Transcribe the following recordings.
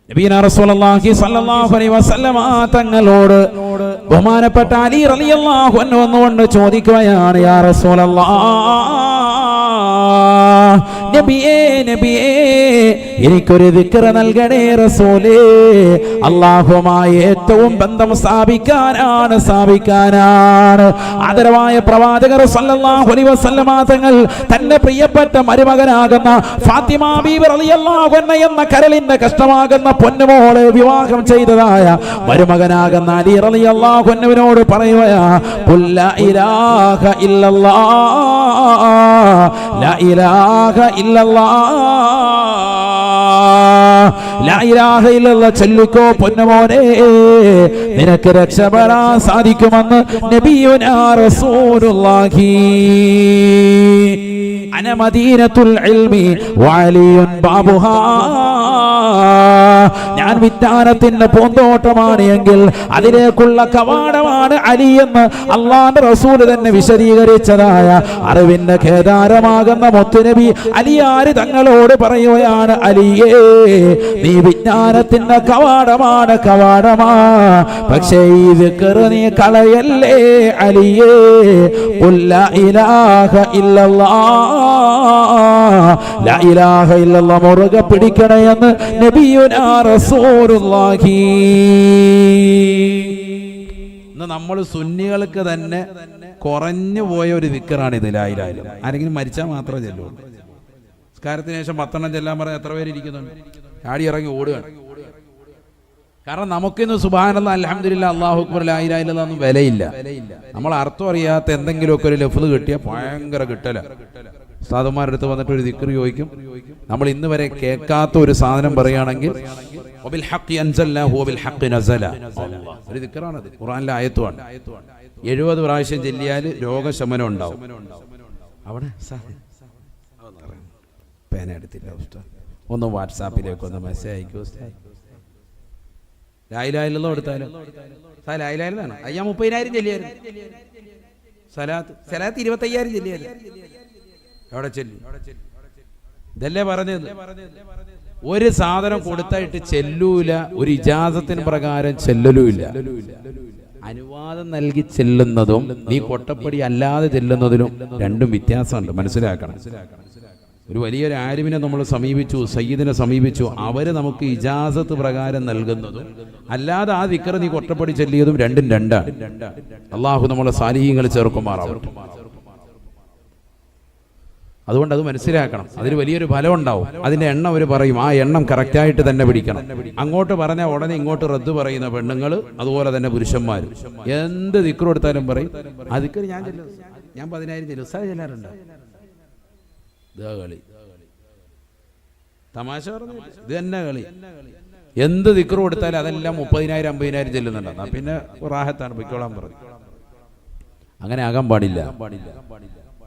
നബിയനാ റസൂലുള്ളാഹി സ്വല്ലല്ലാഹു അലൈഹി വസല്ലമ തങ്ങളോട് ബഹുമാനപ്പെട്ട അലി റളിയല്ലാഹു അൻഹു വന്നുകൊണ്ട് ചോദിക്കുകയാണ്, യാ റസൂലല്ലാഹ്, നബിയേ നബിയേ, എനിക്കൊരു ദിക്ർ നൽകണേ റസൂലേ. അല്ലാഹുവുമായി ഏറ്റവും ബന്ധം സ്ഥാപിക്കാനാണ് ആദരവായ പ്രവാചകർ സല്ലല്ലാഹു അലൈഹി വസല്ലമ തങ്ങൾ തന്റെ പ്രിയപ്പെട്ട മരുമകനാകുന്ന ഫാത്തിമ ബീവി റളിയല്ലാഹു അൻഹ എന്ന കരളിന്റെ കഷ്ടമാകുന്ന പൊന്നുമോളെ വിവാഹം ചെയ്തതായ മരുമകനാകുന്ന അലി റളിയല്ലാഹു അൻഹുവിനോട് പറയുകയാ, ലാ ഇലാഹ ഇല്ലല്ലാഹ്, ലാ ഇലാഹ ഇല്ലല്ലാഹ്, ലാ ഇലാഹ ഇല്ലല്ലാഹ് ചൊല്ലിക്കോ പൊന്നുമോനെ, നിനക്ക് രക്ഷപ്പെടാൻ സാധിക്കുമെന്ന് നബിയുനാ റസൂലുള്ളാഹി. അന മദീനത്തുൽ ഇൽമി വഅലിയുൻ ബാബുഹാ, ഞാൻ വിജ്ഞാനത്തിന്റെ പൂന്തോട്ടമാണ് എങ്കിൽ അതിലേക്കുള്ള കവാടമാണ് അലി എന്ന് അല്ലാഹുവിന്റെ റസൂൽ തന്നെ വിശദീകരിച്ചതായ അറിവിന്റെ കേദാരമാകുന്ന മുത്തുനബി അലിയാർ തങ്ങളോട് പറയുകയാണ്, അലിയേ, നീ വിജ്ഞാനത്തിന്റെ കവാടമാണ്, പക്ഷേ ഈ ദിക്ർ നീ കളയല്ലേ അലിയേ. ലാ ഇലാഹ ഇല്ലല്ലാഹ്, ലാ ഇലാഹ ഇല്ലല്ലാഹ് മുറുകെ പിടിക്കണേ എന്ന് നബിയുനാ റസൂലുള്ളാഹി. ഇന്ന് നമ്മൾ സുന്നികൾക്ക് തന്നെ കുറഞ്ഞു പോയ ഒരു ദിക്റാണ് ഇത്, ലാ ഇലാഹ ഇല്ലല്ലാഹ്. ആരെങ്കിലും മരിച്ചാൽ മാത്രമേ ചെല്ലൂ. നിസ്കാരത്തിന് ശേഷം 10 ചെല്ലാൻ പറഞ്ഞാൽ എത്ര പേര് ഇരിക്കുന്നുണ്ട്? ചാടി ഇറങ്ങി ഓടുകയാണ്. കാരണം നമുക്കിന്ന് സുബ്ഹാനല്ലാഹ്, അൽഹംദുലില്ലാഹ്, അല്ലാഹു അക്ബർ, ലാ ഇലാഹ ഇല്ലല്ലാഹ് ഒന്നും വിലയില്ല. നമ്മൾ അർത്ഥം അറിയാത്ത എന്തെങ്കിലുമൊക്കെ ഒരു ലഫ്ള് കിട്ടിയാൽ ഭയങ്കര കിട്ടല. ഉസ്താദുമാരുടെ അടുത്ത് വന്നിട്ട് ഒരു ദിക്ർ ചോദിക്കും. നമ്മൾ ഇന്ന് വരെ കേൾക്കാത്ത ഒരു സാധനം പറയുകയാണെങ്കിൽ വബിൽ ഹഖി അൻസൽനാഹു വബിൽ ഹഖി നസല, ഒരു ദിക്റാണത്, ഖുർആനിലെ ആയത്തുമാണ്. 70 പ്രാവശ്യം ചൊല്ലിയാൽ രോഗശമനം ഉണ്ടാവും. അവിടെ പേന എടുത്തില്ല ഉസ്താദ്, ഒന്ന് വാട്സാപ്പിലേക്ക് ഒന്ന് മെസ്സേജ് അയക്കൂ ഉസ്താദ്. ലാ ഇലാഹ ഇല്ലല്ലാഹ് എടുത്താലോ? ലാ ഇലാഹ ഇല്ലല്ലാഹ് അയ്യാ 30,000 ചൊല്ലിയായിരുന്നു. സലാത്ത് 25,000 ചൊല്ലിയായിരുന്നു. എവിടെ ചെല്ലി? ഇതല്ലേ പറഞ്ഞത്, ഒരു സാധനം കൊടുത്തായിട്ട് ചെല്ലൂല, ഒരു ഇജാസത്തിന് പ്രകാരം ചെല്ലലുമില്ല. അനുവാദം നൽകി ചെല്ലുന്നതും നീ കൊട്ടപ്പടി അല്ലാതെ ചെല്ലുന്നതിനും രണ്ടും വ്യത്യാസമുണ്ട്, മനസ്സിലാക്കണം. ഒരു വലിയൊരു ആലിമിനെ നമ്മൾ സമീപിച്ചു, സയ്യിദിനെ സമീപിച്ചു, അവര് നമുക്ക് ഇജാസത്ത് പ്രകാരം നൽകുന്നതും അല്ലാതെ ആ ദിക്ർ നീ കൊട്ടപ്പടി ചെല്ലിയതും രണ്ടും രണ്ടാണ്. അള്ളാഹു നമ്മളെ സാലിഹീങ്ങൾ ചേർക്കുമാറാവട്ടെ. അതുകൊണ്ട് അത് മനസ്സിലാക്കണം. അതിന് വലിയൊരു ഫലം ഉണ്ടാവും. അതിന്റെ എണ്ണം അവർ പറയും, ആ എണ്ണം കറക്റ്റായിട്ട് തന്നെ പിടിക്കണം. അങ്ങോട്ട് പറഞ്ഞാൽ ഉടനെ ഇങ്ങോട്ട് റദ്ദ് പറയുന്ന പെണ്ണുങ്ങൾ, അതുപോലെ തന്നെ പുരുഷന്മാരും എന്ത് ദിക്ർ കൊടുത്താലും പറയും, ആ ദിക്ർ ഞാൻ 10,000 ചെല്ലും. ഉസ്താദ് ചെല്ലാറുണ്ട്. കളി തമാശ പറഞ്ഞു, ഇത് തന്നെ കളി. എന്ത് ദിക്ർ കൊടുത്താലും അതെല്ലാം 30,000 50,000 ചെല്ലുന്നുണ്ട്. എന്നാ പിന്നെ റാഹത്താണ്, പൊയ്ക്കോളാൻ പറഞ്ഞു. അങ്ങനെ ആകാൻ പാടില്ല.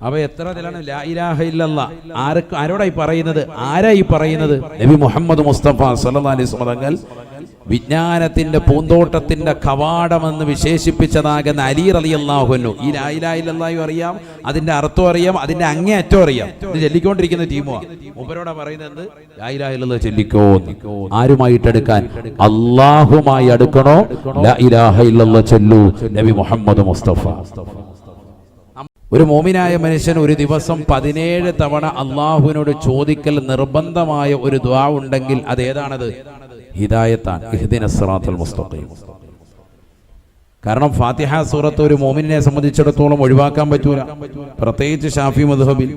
അപ്പൊ എത്ര ഇതിലാണ് ലാ ഇലാഹ ഇല്ലല്ലാഹ്? ആരോടായി പറയുന്നത്? ആരായി പറയുന്നത്? നബി മുഹമ്മദ് മുസ്തഫ സല്ലല്ലാഹു അലൈഹി വസല്ലം വിജ്ഞാനത്തിന്റെ പൂന്തോട്ടത്തിന്റെ കവാടമെന്ന് വിശേഷിപ്പിച്ചതാകുന്ന അലി റളിയല്ലാഹു അൻഹു. ഈ ലാ ഇലാഹ ഇല്ലല്ലാഹു അറിയാം, അതിന്റെ അർത്ഥം അറിയാം, അതിന്റെ അങ്ങേയറ്റം അറിയാം. ഇത് ചൊല്ലിക്കൊണ്ടിരിക്കുന്ന ടീമുമാണ്. മൂപ്പരോടാ പറയുന്നത്, ലാ ഇലാഹ ഇല്ലല്ലാഹ് ചൊല്ലിക്കോ. ആരുമായിട്ട് അടുക്കാൻ? അല്ലാഹുമായി അടുക്കണോ? ലാ ഇലാഹ ഇല്ലല്ലാഹ് ചൊല്ലൂ. നബി മുഹമ്മദ് മുസ്തഫ. ഒരു മോമിനായ മനുഷ്യൻ ഒരു ദിവസം 17 തവണ അള്ളാഹുവിനോട് ചോദിക്കൽ നിർബന്ധമായ ഒരു ദുആ ഉണ്ടെങ്കിൽ അത് ഏതാണത്? ഹിദായത്താണ്. ഇഹ്ദിനസ് സിറാത്തൽ മുസ്തഖീം. കാരണം ഫാത്തിഹ സൂറത്ത് ഒരു മോമിനെ സംബന്ധിച്ചിടത്തോളം ഒഴിവാക്കാൻ പറ്റൂല. പ്രത്യേകിച്ച് ഷാഫി മദ്ഹബിൽ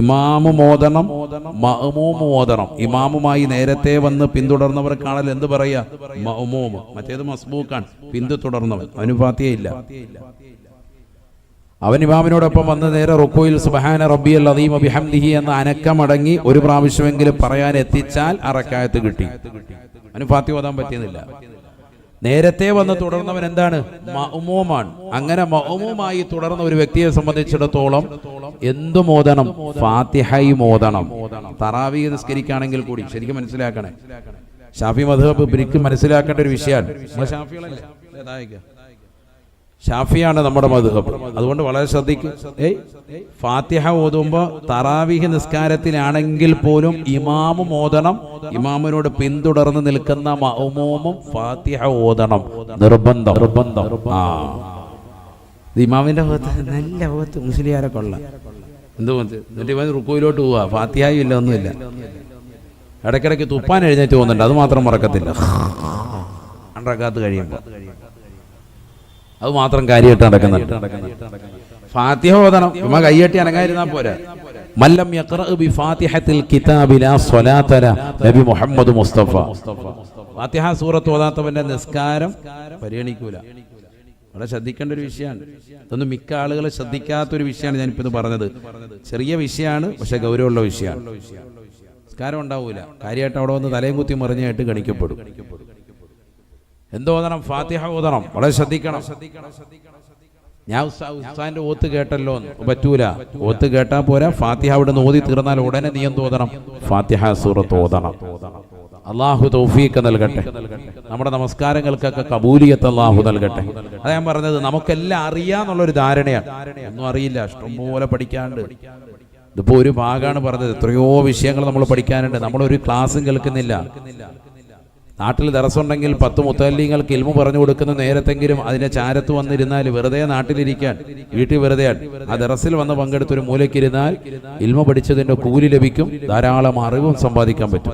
ഇമാമു മോദനം, മഅ്മൂമു മോദനം. ഇമാമുമായി നേരത്തെ വന്ന് പിന്തുടർന്നവർക്കാണല്ലോ എന്ത് പറയാ? മഅ്മൂം. മറ്റേത് മസ്ബൂക്കാണ്, പിന്തുടർന്നവൻ. അവന് ഫാത്തിഹ ഇല്ല. അവൻ ഇമാമിനോടൊപ്പം വന്ന് നേരെ റുക്കൂയിൽ സുബ്ഹാന റബ്ബിയൽ അദീം ബിഹംദിഹി എന്ന അനക്കമടങ്ങി ഒരു പ്രാവശ്യമെങ്കിലും പറയാൻ എത്തിച്ചാൽ ആ റക്അത്ത് കിട്ടി. അവന് ഫാത്തിഹ ഓതാൻ പറ്റിയെന്നില്ല. നേരത്തെ വന്ന് തുടർന്നവൻ എന്താണ്? മഅ്മൂമാണ്. അങ്ങനെ മഅ്മൂമായി തുടർന്ന ഒരു വ്യക്തിയെ സംബന്ധിച്ചിടത്തോളം എന്തു മോദനം? ഫാത്തിഹയും മോദനം. തറാവീഹ് നിസ്കരിക്കുകയാണെങ്കിൽ കൂടി ശരിക്കും മനസ്സിലാക്കണേ. ഷാഫി മദ്ഹബ് ബിരിക്ക് മനസ്സിലാക്കേണ്ട ഒരു വിഷയമാണ്. ഷാഫികളല്ലേ? ഷാഫിയാണ് നമ്മുടെ മദ്ഹബ്. അതുകൊണ്ട് വളരെ ശ്രദ്ധിക്കും. ഫാത്തിഹ ഓതുമ്പോൾ തറാവീഹ് നിസ്കാരത്തിലാണെങ്കിൽ പോലും ഇമാമും ഓതണം. ഇമാമിനോട് പിന്തുടർന്ന് നിൽക്കുന്ന മഅ്മൂമും ഫാത്തിഹ ഓതണം, നിർബന്ധം. ഇമാമിന്റെ നല്ല മുസ്ലിയാരെ കൊള്ളാം. എന്നിട്ട് ഇവൻ റുക്കോയിലോട്ട് പോവാ, ഫാത്തിഹയും ഇല്ല, ഒന്നുമില്ല. ഇടയ്ക്കിടയ്ക്ക് തുപ്പാൻ എഴുന്നേറ്റ് പോകുന്നുണ്ട്, അത് മാത്രം മറക്കത്തില്ല. രണ്ടറക്കാത്ത് കഴിയുമ്പോൾ അത് മാത്രം കാര്യമായിട്ട് നടക്കുന്നുണ്ട്. ഫാത്തിഹ ഓതണം, ഇമ്മ കയ്യട്ടി അനങ്ങാതിരുന്നാ പോരാ. മല്ലം യഖ്റഅ ബിഫാത്തിഹത്തിൽ കിതാബി ലാ സ്വലാത ല, നബി മുഹമ്മദ് മുസ്തഫ. ഫാത്തിഹ സൂറത്ത് ഓതാത്തവന്റെ നിസ്കാരം പരിഗണിക്കൂല. വളരെ ശ്രദ്ധിക്കേണ്ട ഒരു വിഷയമാണ്. ഇതൊന്നും മിക്ക ആളുകൾ ശ്രദ്ധിക്കാത്തൊരു വിഷയമാണ് ഞാനിപ്പോൾ ഇത് പറഞ്ഞത്. ചെറിയ വിഷയമാണ്, പക്ഷെ ഗൗരവമുള്ള വിഷയമാണ്. നിസ്കാരം ഉണ്ടാവൂല, കാര്യമായിട്ട് അവിടെ വന്ന് തലയും കുത്തി മറിഞ്ഞായിട്ട് ഗണിക്കപ്പെടും. എന്തോതണം? ഫാത്തിഹ ഓതണം, വളരെ ശ്രദ്ധിക്കണം. ഞാൻ ഉസ്താദിന്റെ ഓത്ത് കേട്ടല്ലോ, പറ്റൂല. ഓത്ത് കേട്ടാ പോരാ, ഫാത്തിഹ അവിടെ നിന്ന് ഓതി തീർന്നാൽ ഉടനെ നീ എന്തോതണം? ഫാത്തിഹ സൂറത്ത് ഓതണം. അള്ളാഹു തൗഫീഖ് നൽകട്ടെ. നമ്മുടെ നമസ്കാരങ്ങൾക്കൊക്കെ കബൂലിയത്ത് അള്ളാഹു നൽകട്ടെ. അതാ ഞാൻ പറഞ്ഞത്, നമുക്കെല്ലാം അറിയാന്നുള്ളൊരു ധാരണയാണ്. ഒന്നും അറിയില്ല, ഇഷ്ടംപോലെ പഠിക്കാണ്ട്. ഇതിപ്പോ ഒരു ഭാഗമാണ് പറഞ്ഞത്, എത്രയോ വിഷയങ്ങൾ നമ്മൾ പഠിക്കാനുണ്ട്. നമ്മളൊരു ക്ലാസ്സും കേൾക്കുന്നില്ല. നാട്ടിൽ ദറസുണ്ടെങ്കിൽ 10 മുത്തല്ലിങ്ങൾക്ക് ഇൽമു പറഞ്ഞു കൊടുക്കുന്ന നേരത്തെങ്കിലും അതിന്റെ ചാരത്ത് വന്നിരുന്നാൽ, വെറുതെ നാട്ടിലിരിക്കാൻ, വീട്ടിൽ വെറുതെയാണ്, ആ ദറസിൽ വന്ന് പങ്കെടുത്തൊരു മൂലയ്ക്കിരുന്നാൽ ഇൽമു പഠിച്ചതിന്റെ കൂലി ലഭിക്കും, ധാരാളം അറിവും സമ്പാദിക്കാൻ പറ്റും.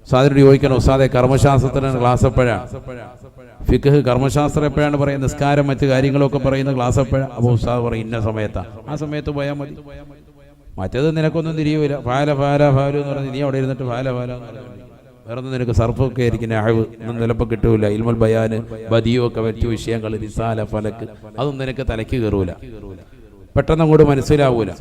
ഉസ്താദിനോട് ചോദിക്കണം, ഉസ്താദെ കർമ്മശാസ്ത്രത്തിന് ക്ലാസ് എപ്പോഴാണ്? ഫിഖ് കർമ്മശാസ്ത്രം എപ്പോഴാണ് പറയുന്നത്? നിസ്കാരം മറ്റു കാര്യങ്ങളൊക്കെ പറയുന്ന ക്ലാസ് എപ്പോഴാണ്? അപ്പോൾ ഉസ്താദ് പറയും ഇന്ന സമയത്താ, ആ സമയത്ത് പോയാൽ മതി. മറ്റേത് നിനക്കൊന്നും തിരിയൂല. ഫാല എന്ന് പറഞ്ഞ് നീ അവിടെ ഇരുന്നിട്ട് ഫാല എന്ന് പറഞ്ഞു വേറൊന്നും നിനക്ക് സർഫൊക്കെ ആയിരിക്കും, അഹവ് ഒന്നും ചിലപ്പോൾ കിട്ടൂല. ഇൽമുൽ ബയാന്, ബദിയോ ഒക്കെ മറ്റു വിഷയങ്ങൾ, റിസാല, ഫലക്ക്, അതൊന്നും നിനക്ക് തലയ്ക്ക് കയറൂല, പെട്ടെന്ന് അങ്ങോട്ട് മനസ്സിലാവൂല.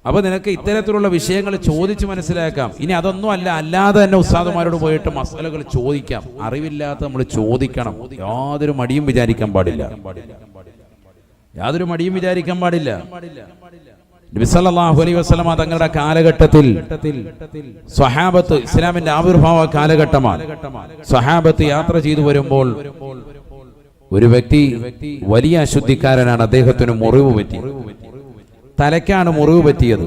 അപ്പൊ നിനക്ക് ഇത്തരത്തിലുള്ള വിഷയങ്ങൾ ചോദിച്ച് മനസ്സിലാക്കാം. ഇനി അതൊന്നും അല്ല, അല്ലാതെ തന്നെ ഉസ്താദുമാരോട് പോയിട്ട് മസലകൾ ചോദിക്കാം. അറിവില്ലാത്ത നമ്മൾ ചോദിക്കണം. യാതൊരു മടിയും വിചാരിക്കാൻ പാടില്ല. നബി സല്ലല്ലാഹു അലൈഹി വസല്ലമ തങ്ങളുടെ കാലഘട്ടത്തിൽ സ്വഹാബത്ത്, ഇസ്ലാമിന്റെ ആവിർഭാവ കാലഘട്ടമാണ്. സ്വഹാബത്ത് യാത്ര ചെയ്തു വരുമ്പോൾ ഒരു വ്യക്തി വലിയ അശുദ്ധിക്കാരനാണ്. അദ്ദേഹത്തിന് മുറിവ് പറ്റി, തലയ്ക്കാണ് മുറിവ് പറ്റിയത്.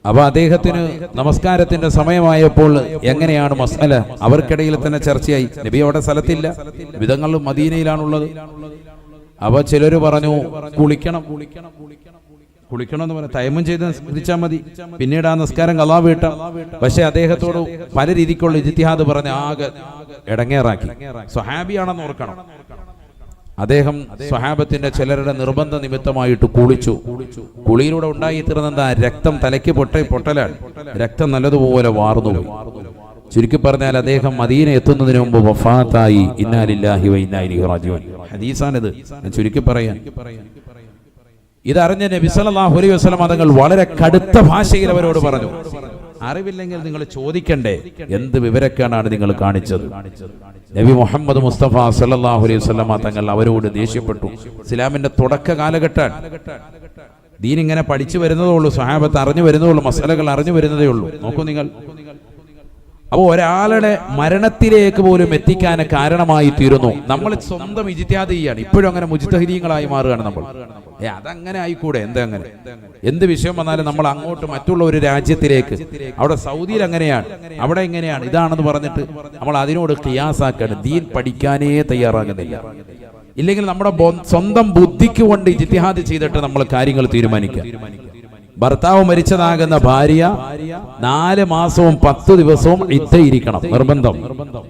അപ്പൊ അദ്ദേഹത്തിന് നമസ്കാരത്തിന്റെ സമയമായപ്പോൾ എങ്ങനെയാണ് മസ്അല? അവർക്കിടയിൽ തന്നെ ചർച്ചയായി. നബി അവിടെ സ്ഥലത്തില്ല, വിധങ്ങളും മദീനയിലാണുള്ളത്. അപ്പൊ ചിലര് പറഞ്ഞു കുളിക്കണം എന്ന് പറഞ്ഞു, തയമ്മം ചെയ്ത് നിസ്കരിച്ചാൽ മതി, പിന്നീട് ആ നിസ്കാരം ഖളാ വീട്ടാം. പക്ഷെ അദ്ദേഹത്തോട് പല രീതിക്കുള്ള ഇജ്തിഹാദ് പറഞ്ഞ് ആകെ ഇടങ്ങേറാക്കി. സ്വഹാബിയാണെന്ന് ഓർക്കണം. അദ്ദേഹം സ്വഹാബത്തിന്റെ ചിലരുടെ നിർബന്ധ നിമിത്തമായിട്ട് കുളിച്ചു. കുളിയിലൂടെ ഉണ്ടായിത്തീർന്ന രക്തം തലയ്ക്ക് പൊട്ടലാണ്. രക്തം നല്ലതുപോലെ വാർന്നു. ചുരുക്കി പറഞ്ഞാൽ അദ്ദേഹം മദീന എത്തുന്നതിന് മുമ്പ് വഫാത്തായി. ഇന്നാ ലില്ലാഹി വ ഇന്നാ ഇലൈഹി റാജിഊൻ. ഹദീസാണിത്, ഞാൻ ചുരുക്കി പറയാൻ. ഇതറിഞ്ഞ നബി സല്ലല്ലാഹു അലൈഹി വസല്ലം തങ്ങൾ വളരെ കടുത്ത ഭാഷയിൽ അവരോട് പറഞ്ഞു, അറിവില്ലെങ്കിൽ നിങ്ങൾ ചോദിക്കണ്ടേ? എന്ത് വിവരക്കേടാണ് നിങ്ങൾ കാണിച്ചത്? നബി മുഹമ്മദ് മുസ്തഫ സല്ലല്ലാഹു അലൈഹി വസല്ലം തങ്ങൾ അവരോട് ദേഷ്യപ്പെട്ടു. ഇസ്ലാമിന്റെ തുടക്ക കാലഘട്ടം, ദീൻ ഇങ്ങനെ പഠിച്ചു വരുന്നതേ ഉള്ളൂ, സ്വഹാബത്ത് അറിഞ്ഞു വരുന്നതേ ഉള്ളൂ, മസലകൾ അറിഞ്ഞു വരുന്നതേ ഉള്ളൂ. നോക്കൂ നിങ്ങൾ. അപ്പോൾ ഒരാളുടെ മരണത്തിലേക്ക് പോലും എത്തിക്കാൻ കാരണമായി തീരുന്നു. നമ്മൾ സ്വന്തം ഇജ്തിഹാദ് ചെയ്യാണ്. ഇപ്പോഴും അങ്ങനെ മുജ്തഹിദീങ്ങളായി മാറുകയാണ് നമ്മൾ. അതങ്ങനെ ആയിക്കൂടെ? എന്തെങ്ങനെ എന്ത് വിഷയം വന്നാലും നമ്മൾ അങ്ങോട്ട് മറ്റുള്ള ഒരു രാജ്യത്തിലേക്ക്, അവിടെ സൗദിയിൽ അങ്ങനെയാണ്, അവിടെ ഇങ്ങനെയാണ്, ഇതാണെന്ന് പറഞ്ഞിട്ട് നമ്മൾ അതിനോട് ഖിയാസാക്കാണ്. ദീൻ പഠിക്കാനേ തയ്യാറാകുന്നില്ല. ഇല്ലെങ്കിൽ നമ്മുടെ സ്വന്തം ബുദ്ധിക്ക് കൊണ്ട് ഇജ്തിഹാദ് ചെയ്തിട്ട് നമ്മൾ കാര്യങ്ങൾ തീരുമാനിക്കുക. ഭർത്താവ് മരിച്ചതാകുന്ന ഭാര്യ 4 മാസവും 10 ദിവസവും ഇദ്ദയിരിക്കണം, നിർബന്ധം.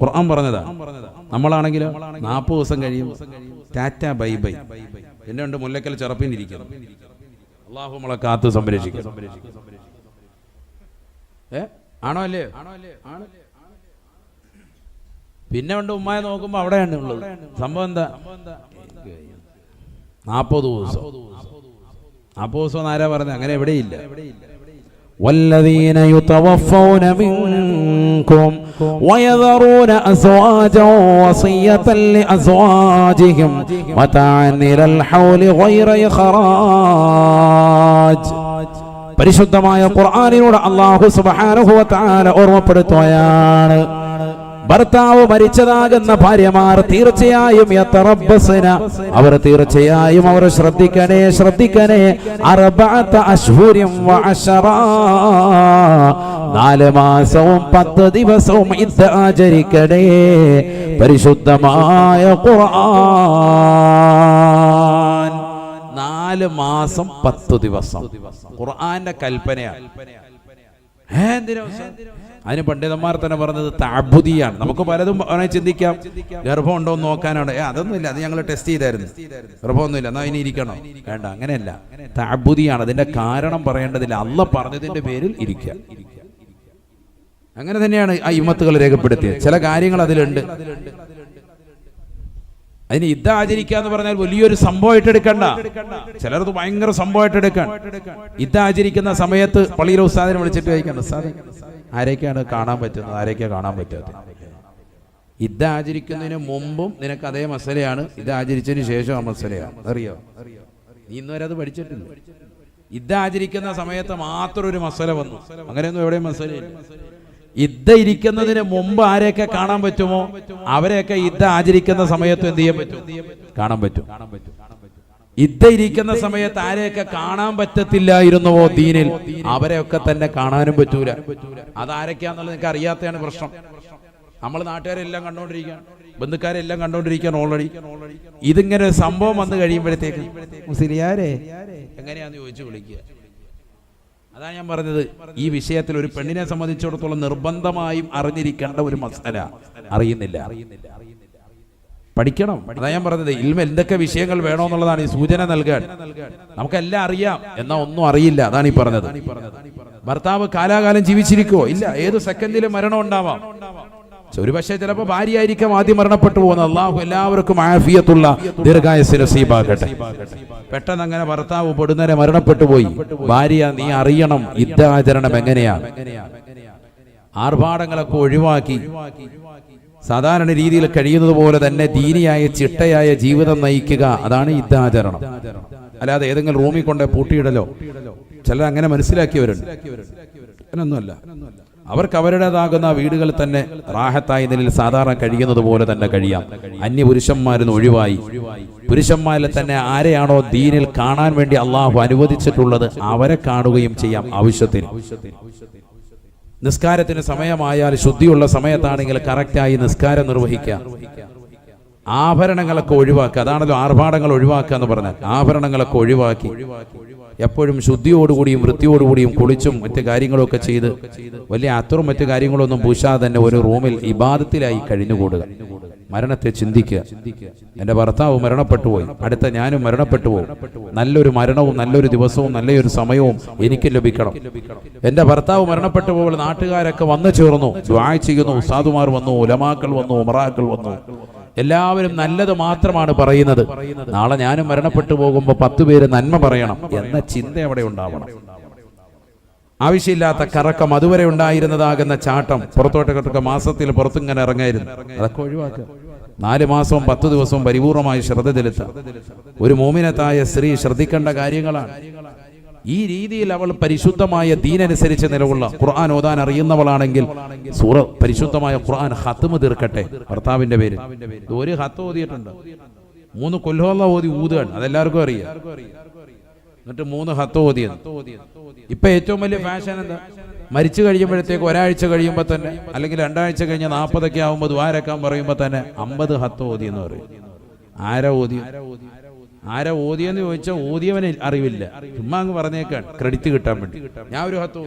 ഖുർആൻ പറഞ്ഞതാ. നമ്മളാണെങ്കിലോ 40 ദിവസം കഴിയും, ടാറ്റ ബൈ ബൈ. എന്നെ ഉണ്ട് മുല്ലക്കൽ ചെറപ്പിനിരിക്കണം. അള്ളാഹു നമ്മളെ കാത്ത് സംരക്ഷിക്കും. ആണോ അല്ലേ? പിന്നെ ഉണ്ട് ഉമ്മായി നോക്കുമ്പോ അവിടെയാണ് ഉള്ളത്. സംഭവം എന്താ? 40 ദിവസം. 40 ദിവസം ആരാ പറഞ്ഞത്? അങ്ങനെ എവിടെയില്ല. والذين يتوفون منكم ويذرون أزواجا وصية لأزواجهم متاعا إلى الحول غير إخراج. പരിശുദ്ധമായ ഖുർആനിലൂടെ അല്ലാഹു സുബ്ഹാനഹു വ തആല ഓർമ്മപ്പെടുത്തുകയാണ്, ഭർത്താവ് മരിച്ചതാകുന്ന ഭാര്യമാർ തീർച്ചയായും അവർ തീർച്ചയായും അവർ ശ്രദ്ധിക്കണേ 4 മാസവും 10 ദിവസവും ഇദ്ദ ആചരിക്കണേ. പരിശുദ്ധമായ ഖുർആൻ 4 മാസം 10 ദിവസം ഖുർആന്റെ കൽപ്പനയാണ്. അതിന് പണ്ഡിതന്മാർ തന്നെ പറഞ്ഞത് തഅബ്ബുദിയാണ്. നമുക്ക് പലതും ചിന്തിക്കാം, ഗർഭം ഉണ്ടോ എന്ന് നോക്കാനാണ്. അതൊന്നുമില്ല, അത് ഞങ്ങൾ ടെസ്റ്റ് ചെയ്തായിരുന്നു, ഗർഭമൊന്നുമില്ല, എന്നാൽ ഇനി ഇരിക്കണോ? വേണ്ട, അങ്ങനെയല്ല. തഅബ്ബുദിയാണ്. അതിന്റെ കാരണം പറയേണ്ടതില്ല, അള്ളാഹ് പറഞ്ഞതിന്റെ പേരിൽ ഇരിക്കുക. അങ്ങനെ തന്നെയാണ് ആ ഇമ്മത്തുകൾ രേഖപ്പെടുത്തിയത്. ചില കാര്യങ്ങൾ അതിലുണ്ട്. അതിന് ഇദ്ദ ആചരിക്കുക എന്ന് പറഞ്ഞാൽ വലിയൊരു സംഭവമായിട്ട് എടുക്കണ്ട. ചിലർക്ക് ഭയങ്കര സംഭവമായിട്ട് എടുക്കാൻ. ഇദ്ദ ആചരിക്കുന്ന സമയത്ത് പള്ളിയിലെ ഉസ്താദിനെ വിളിച്ചിട്ട് ചോദിക്കണം, ഉസ്താദേ ആരൊക്കെയാണ് കാണാൻ പറ്റുന്നത്, ആരൊക്കെയാണ് കാണാൻ പറ്റാത്തത്? ഇദ്ദ ആചരിക്കുന്നതിന് മുമ്പും നിനക്ക് അതേ മസലയാണ്, ഇദ്ദ ആചരിച്ചതിന് ശേഷം ആ മസലയാണ്. അറിയോ? നീ ഇന്നുവരെ അത് പഠിച്ചിട്ടില്ല. ഇദ്ദ ആചരിക്കുന്ന സമയത്ത് മാത്രം ഒരു മസല വന്നു, അങ്ങനെയൊന്നും എവിടെയും മസലയില്ല. ഇദ്ദ ഇരിക്കുന്നതിന് മുമ്പ് ആരെയൊക്കെ കാണാൻ പറ്റുമോ അവരെയൊക്കെ ഇദ്ദ ആചരിക്കുന്ന സമയത്ത് എന്ത് ചെയ്യാൻ പറ്റും? കാണാൻ പറ്റും. ഇദ്ദ ഇരിക്കുന്ന സമയത്ത് ആരെയൊക്കെ കാണാൻ പറ്റത്തില്ലായിരുന്നുവോ ദീനിൽ, അവരെയൊക്കെ തന്നെ കാണാനും പറ്റൂല. അതാരൊക്കെയാന്നുള്ളത് നിങ്ങൾക്ക് അറിയാത്തതാണ് പ്രശ്നം. നമ്മൾ നാട്ടുകാരെല്ലാം കണ്ടോണ്ടിരിക്കുകയാണ്, ബന്ധുക്കാരെല്ലാം കണ്ടോണ്ടിരിക്കുകയാണ് ഓൾറെഡി. ഇതിങ്ങനെ ഒരു സംഭവം വന്നു കഴിയുമ്പോഴത്തേക്ക് മുസ്ലിയാരെ എങ്ങനെയാന്ന് ചോദിച്ചു വിളിക്കുക. അതാണ് ഞാൻ പറഞ്ഞത്, ഈ വിഷയത്തിൽ ഒരു പെണ്ണിനെ സംബന്ധിച്ചിടത്തോളം നിർബന്ധമായും അറിഞ്ഞിരിക്കേണ്ട ഒരു മസല അറിയുന്നില്ല, പഠിക്കണം. അതാ ഞാൻ പറഞ്ഞത്, ഇൽമ എന്തൊക്കെ വിഷയങ്ങൾ വേണമെന്നുള്ളതാണ് ഈ സൂചന നൽകാൻ. നമുക്കെല്ലാം അറിയാം, എന്നാ ഒന്നും അറിയില്ല. അതാണ് ഈ പറഞ്ഞത്. ഭർത്താവ് കാലാകാലം ജീവിച്ചിരിക്കുവോ? ഇല്ല, ഏത് സെക്കൻഡിലും മരണം ഉണ്ടാവാം. ഒരു പക്ഷേ ചിലപ്പോൾ ഭാര്യയായിരിക്കാം ആദ്യം മരണപ്പെട്ടു പോകുന്നത്. അള്ളാഹു എല്ലാവർക്കും ആഫിയത്തുള്ള ദീർഘായുസ്സ് നസീബാക്കട്ടെ. പെട്ടെന്ന് അങ്ങനെ ഭർത്താവ് പൊടുന്നേരെ മരണപ്പെട്ടു പോയി. ഭാര്യ, നീ അറിയണം ഇദ്ദ ആചരണം എങ്ങനെയാണ്. ആർഭാടങ്ങളൊക്കെ ഒഴിവാക്കി സാധാരണ രീതിയിൽ കഴിയുന്നത് പോലെ തന്നെ ദീനിയായ ചിട്ടയായ ജീവിതം നയിക്കുക, അതാണ് ഇദ്ദ ആചരണം. അല്ലാതെ ഏതെങ്കിലും റൂമിൽ കൊണ്ട് പൂട്ടിയിടലോ. ചിലർ അങ്ങനെ മനസ്സിലാക്കിയവരുണ്ട്. അങ്ങനൊന്നുമല്ല. അവർക്ക് അവരുടേതാകുന്ന വീടുകളിൽ തന്നെ റാഹത്തായ നിലയിൽ സാധാരണ കഴിയുന്നത് പോലെ തന്നെ കഴിയാം. അന്യ പുരുഷന്മാരിൽ നിന്ന് ഒഴിവായി പുരുഷന്മാരിൽ തന്നെ ആരെയാണോ ദീനിൽ കാണാൻ വേണ്ടി അള്ളാഹു അനുവദിച്ചിട്ടുള്ളത് അവരെ കാണുകയും ചെയ്യാം ആവശ്യത്തിന്. നിസ്കാരത്തിന് സമയമായാൽ ശുദ്ധിയുള്ള സമയത്താണെങ്കിൽ കറക്റ്റായി നിസ്കാരം നിർവഹിക്കാം. ആഭരണങ്ങളൊക്കെ ഒഴിവാക്കുക, അതാണല്ലോ ആർഭാടങ്ങൾ ഒഴിവാക്കുക എന്ന് പറഞ്ഞാൽ. ആഭരണങ്ങളൊക്കെ ഒഴിവാക്കി എപ്പോഴും ശുദ്ധിയോടുകൂടിയും വൃത്തിയോടുകൂടിയും കുളിച്ചും മറ്റു കാര്യങ്ങളൊക്കെ ചെയ്ത് വലിയ അത്തറും മറ്റു കാര്യങ്ങളൊന്നും പൂശാതെ തന്നെ ഒരു റൂമിൽ ഇബാദത്തിലായി കഴിഞ്ഞുകൂടുക. മരണത്തെ ചിന്തിക്കുക. എൻ്റെ ഭർത്താവ് മരണപ്പെട്ടു പോയി, അടുത്ത ഞാനും മരണപ്പെട്ടു പോകും. നല്ലൊരു മരണവും നല്ലൊരു ദിവസവും നല്ലൊരു സമയവും എനിക്ക് ലഭിക്കണം. എൻ്റെ ഭർത്താവ് മരണപ്പെട്ടു പോകുമ്പോൾ നാട്ടുകാരൊക്കെ വന്നു ചേർന്നു, ദുആ ചെയ്യുന്നു. ഉസ്താദുമാർ വന്നു, ഉലമാക്കൾ വന്നു, ഉമറാക്കൾ വന്നു. എല്ലാവരും നല്ലത് മാത്രമാണ് പറയുന്നത്. നാളെ ഞാനും മരണപ്പെട്ടു പോകുമ്പോൾ 10 പേര് നന്മ പറയണം എന്ന ചിന്ത അവിടെ ഉണ്ടാവണം. ആവശ്യമില്ലാത്ത കറക്കം, അതുവരെ ഉണ്ടായിരുന്നതാകുന്ന ചാട്ടം, പുറത്തോട്ടൊക്കെ മാസത്തിൽ പുറത്തിങ്ങനെ ഇറങ്ങായിരുന്നു, അതൊക്കെ ഒഴിവാക്കുക. 4 മാസവും 10 ദിവസവും പരിപൂർണമായി ശ്രദ്ധ ചെലുത്തുക ഒരു മോമിനത്തായ സ്ത്രീ ശ്രദ്ധിക്കേണ്ട കാര്യങ്ങളാണ്. ഈ രീതിയിൽ അവൾ പരിശുദ്ധമായ ദീനനുസരിച്ച് നിലകൊള്ള ഖുർആൻ ഓതാൻ അറിയുന്നവളാണെങ്കിൽ പരിശുദ്ധമായ ഖുർആൻ ഖത്മ് തീർക്കട്ടെ ഭർത്താവിന്റെ പേര്. ഒരു ഖത്ത് ഓതിയിട്ടുണ്ട്, 3 കൊല്ലം ഓതി ഊതുകയാണ്, അതെല്ലാവർക്കും അറിയാം. എന്നിട്ട് 3 ഖത്ത് ഓതിയത്. ഇപ്പൊ ഏറ്റവും വലിയ ഫാഷൻ എന്താ? മരിച്ചു കഴിയുമ്പോഴത്തേക്ക് ഒരാഴ്ച കഴിയുമ്പോൾ തന്നെ, അല്ലെങ്കിൽ 2 ആഴ്ച കഴിഞ്ഞ് 40 ആകുമ്പോൾ ദ്വാരക്കാൻ പറയുമ്പോൾ തന്നെ 50 ഖത്ത് ഓതി എന്ന് പറയും. ആരാ ഓതിയെന്ന് ചോദിച്ചാൽ ഓതിയവന് അറിവില്ല, ചുമ്മാ അങ്ങ് പറഞ്ഞേക്കാൻ ക്രെഡിറ്റ് കിട്ടാൻ വേണ്ടി. ഞാൻ ഒരു ഹത്തോ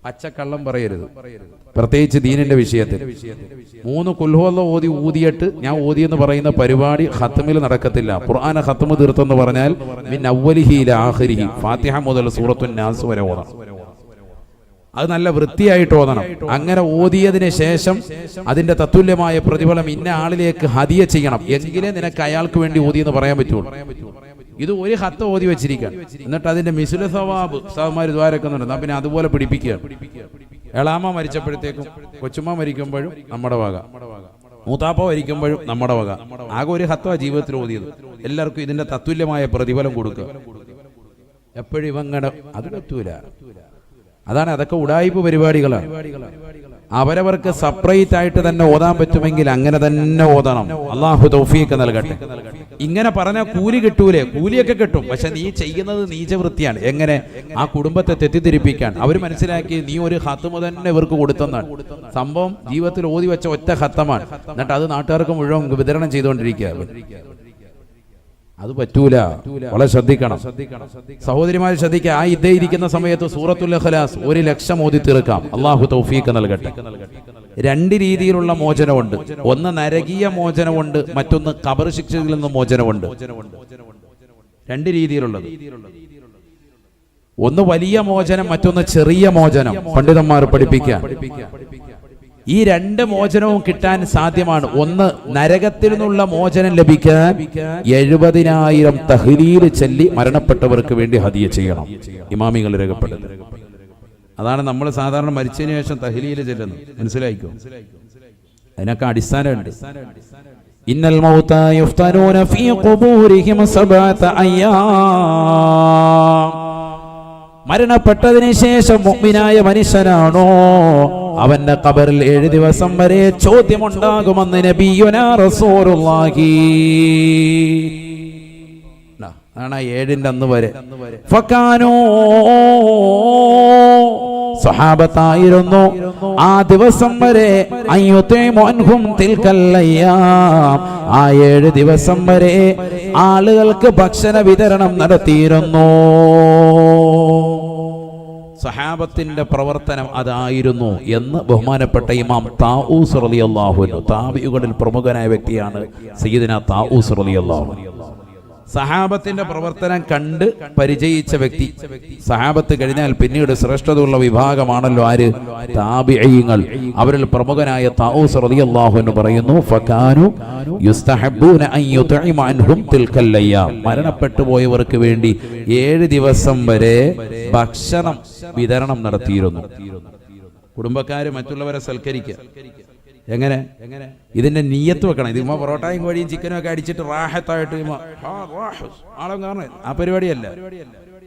പച്ചക്കള്ളം പറയരുത്, പ്രത്യേകിച്ച് ദീനിന്റെ വിഷയത്തിൽ. 3 കുൽഹുവല്ല ഊതിയിട്ട് ഞാൻ ഓതിയെന്ന് പറയുന്ന പരിപാടി ഖത്മിൽ നടക്കത്തില്ല. ഖുർആൻ ഖത്മ് തീർത്തെന്ന് പറഞ്ഞാൽ മിൻ അവ്വലിഹി ഇലാ ആഖിരിഹി, ഫാത്തിഹ മുതൽ സൂറത്തുൻ നാസ് വരെ ഓതണം. അത് നല്ല വൃത്തിയായിട്ട് ഓതണം. അങ്ങനെ ഓതിയതിന് ശേഷം അതിന്റെ തത്തുല്യമായ പ്രതിഫലം ഇന്ന ആളിലേക്ക് ഹദിയ ചെയ്യണം, എങ്കിലേ നിനക്ക് അയാൾക്ക് വേണ്ടി ഓതിയെന്ന് പറയാൻ പറ്റുള്ളൂ. ഇത് ഒരു ഖത്ത് ഓതി വെച്ചിരിക്കുകയാണ്, എന്നിട്ട് അതിന്റെ മിസ്ല സവാബ് സഹമാര് ദ്വാരക്കുന്നുണ്ട്. പിന്നെ അതുപോലെ പിടിപ്പിക്കുകയാണ്. എളാമ മരിച്ചപ്പോഴത്തേക്കും, കൊച്ചുമ്മ മരിക്കുമ്പോഴും നമ്മുടെ വക, മൂത്താപ്പ മരിക്കുമ്പോഴും നമ്മുടെ വക. ആകെ ഒരു ഖത്വ ജീവിതത്തിൽ ഓതിയത്. എല്ലാവർക്കും ഇതിന്റെ തത്തുല്യമായ പ്രതിഫലം കൊടുക്കുക. എപ്പോഴും ഇവങ്ങടെ അത് പറ്റൂല. അതാണ്, അതൊക്കെ ഉഡായിപ്പ് പരിപാടികളാണ്. അവരവർക്ക് സെപ്പറേറ്റ് ആയിട്ട് തന്നെ ഓതാൻ പറ്റുമെങ്കിൽ അങ്ങനെ തന്നെ ഓതണം. അള്ളാഹു തൗഫീഖ് നൽകട്ടെ. ഇങ്ങനെ പറഞ്ഞാൽ കൂലി കിട്ടൂലേ? കൂലിയൊക്കെ കിട്ടും, പക്ഷെ നീ ചെയ്യുന്നത് നീചവൃത്തിയാണ്. എങ്ങനെ? ആ കുടുംബത്തെ തെറ്റിദ്ധരിപ്പിക്കാൻ. അവർ മനസ്സിലാക്കി നീ ഒരു ഖത്തമ് തന്നെ ഇവർക്ക് കൊടുത്തെന്നാണ്. സംഭവം ജീവിതത്തിൽ ഓതി വെച്ച ഒറ്റ ഖത്തമാണ്, എന്നിട്ട് അത് നാട്ടുകാർക്ക് മുഴുവൻ വിതരണം ചെയ്തുകൊണ്ടിരിക്കുക. അത് പറ്റൂല. വളരെ ശ്രദ്ധിക്കണം സഹോദരിമാർ, ശ്രദ്ധിക്കുക. ആ ഇരിക്കുന്ന സമയത്ത് സൂറത്തുൽ ഇഖ്ലാസ് 1,00,000 ഓതി തീർക്കാം. അള്ളാഹു തൗഫീഖ് നൽകട്ടെ. 2 രീതിയിലുള്ള മോചനമുണ്ട്. ഒന്ന് നരകീയ മോചനമുണ്ട്, മറ്റൊന്ന് ഖബർ ശിക്ഷയിൽ നിന്ന് മോചനമുണ്ട്. 2 രീതിയിലുള്ളത്. ഒന്ന് വലിയ മോചനം, മറ്റൊന്ന് ചെറിയ മോചനം. പണ്ഡിതന്മാർ പഠിപ്പിക്കാൻ ഈ 2 മോചനവും കിട്ടാൻ സാധ്യമാണ്. ഒന്ന്, നരകത്തിൽ നിന്നുള്ള മോചനം ലഭിക്കാൻ 70,000 തഹ്ലീൽ ചൊല്ലി മരണപ്പെട്ടവർക്ക് വേണ്ടി ഹദിയ ചെയ്യണം. ഇമാമികൾ രേഖപ്പെടുന്നത് അതാണ്. നമ്മൾ സാധാരണ മരിച്ചതിന് ശേഷം തഹ്ലീൽ ചൊല്ലുന്നു. മനസ്സിലായിക്കോ? അതിനൊക്കെ അടിസ്ഥാനമുണ്ട്. ഇന്നൽ മൗതാ യുഫ്തനൂന ഫീ ഖുബൂരിഹിം 7 അയ്യാം. മരണപ്പെട്ടതിന് ശേഷം മുഅ്മിനായ മനുഷ്യനാണോ, അവന്റെ ഖബറിൽ 7 ദിവസം വരെ ചോദ്യമുണ്ടാകുമെന്ന് നബിയുനാ റസൂലുള്ളാഹി. ആണ് 7ന്റെ അന്ന് വരെ. ഫകാനൂ, സഹാബത്തായിരുന്നു ആ ദിവസം വരെ അയ്യുതൈമുൻഹും തിൽക്കൽ അയ്യാം. ആ 7 ദിവസം വരെ ആളുകൾക്ക് ഭക്ഷണ വിതരണം നടത്തിയിരുന്നു. സഹാബത്തിന്റെ പ്രവർത്തനം അതായിരുന്നു എന്ന് ബഹുമാനപ്പെട്ട ഇമാം താഊസ് റളിയല്ലാഹു അൻഹു, താബിഈകളിൽ പ്രമുഖനായ വ്യക്തിയാണ് സയ്യിദുനാ താഊസ് റളിയല്ലാഹു അൻഹു. സഹാബത്തിന്റെ പ്രവർത്തനം കണ്ട് പരിചയിച്ച വ്യക്തി. സഹാബത്ത് കഴിഞ്ഞാൽ പിന്നീട് ശ്രേഷ്ഠതയുള്ള വിഭാഗമാണല്ലോ ആര്? താബിഈങ്ങൾ. അവരിൽ പ്രമുഖനായ താഊസ് റളിയല്ലാഹു അൻഹു പറയുന്നു, ഫകാനു യുസ്തഹബ്ബൂന അൻ യുത്ഇമ അൻഹും തിൽക്കൽ അയ്യാം. മരണപ്പെട്ടു പോയവർക്ക് വേണ്ടി 7 ദിവസം വരെ ഭക്ഷണം വിതരണം നടത്തിയിരുന്നു. കുടുംബക്കാര് മറ്റുള്ളവരെ സൽക്കരിക്കുക. എങ്ങനെ? ഇതിന്റെ നിയ്യത്ത് വെക്കണം. ഇത് പൊറോട്ടയും കോഴിയും ചിക്കനും ഒക്കെ അടിച്ചിട്ട് റാഹത്തായിട്ട് ആളും കാരണം ആ പരിപാടിയല്ല.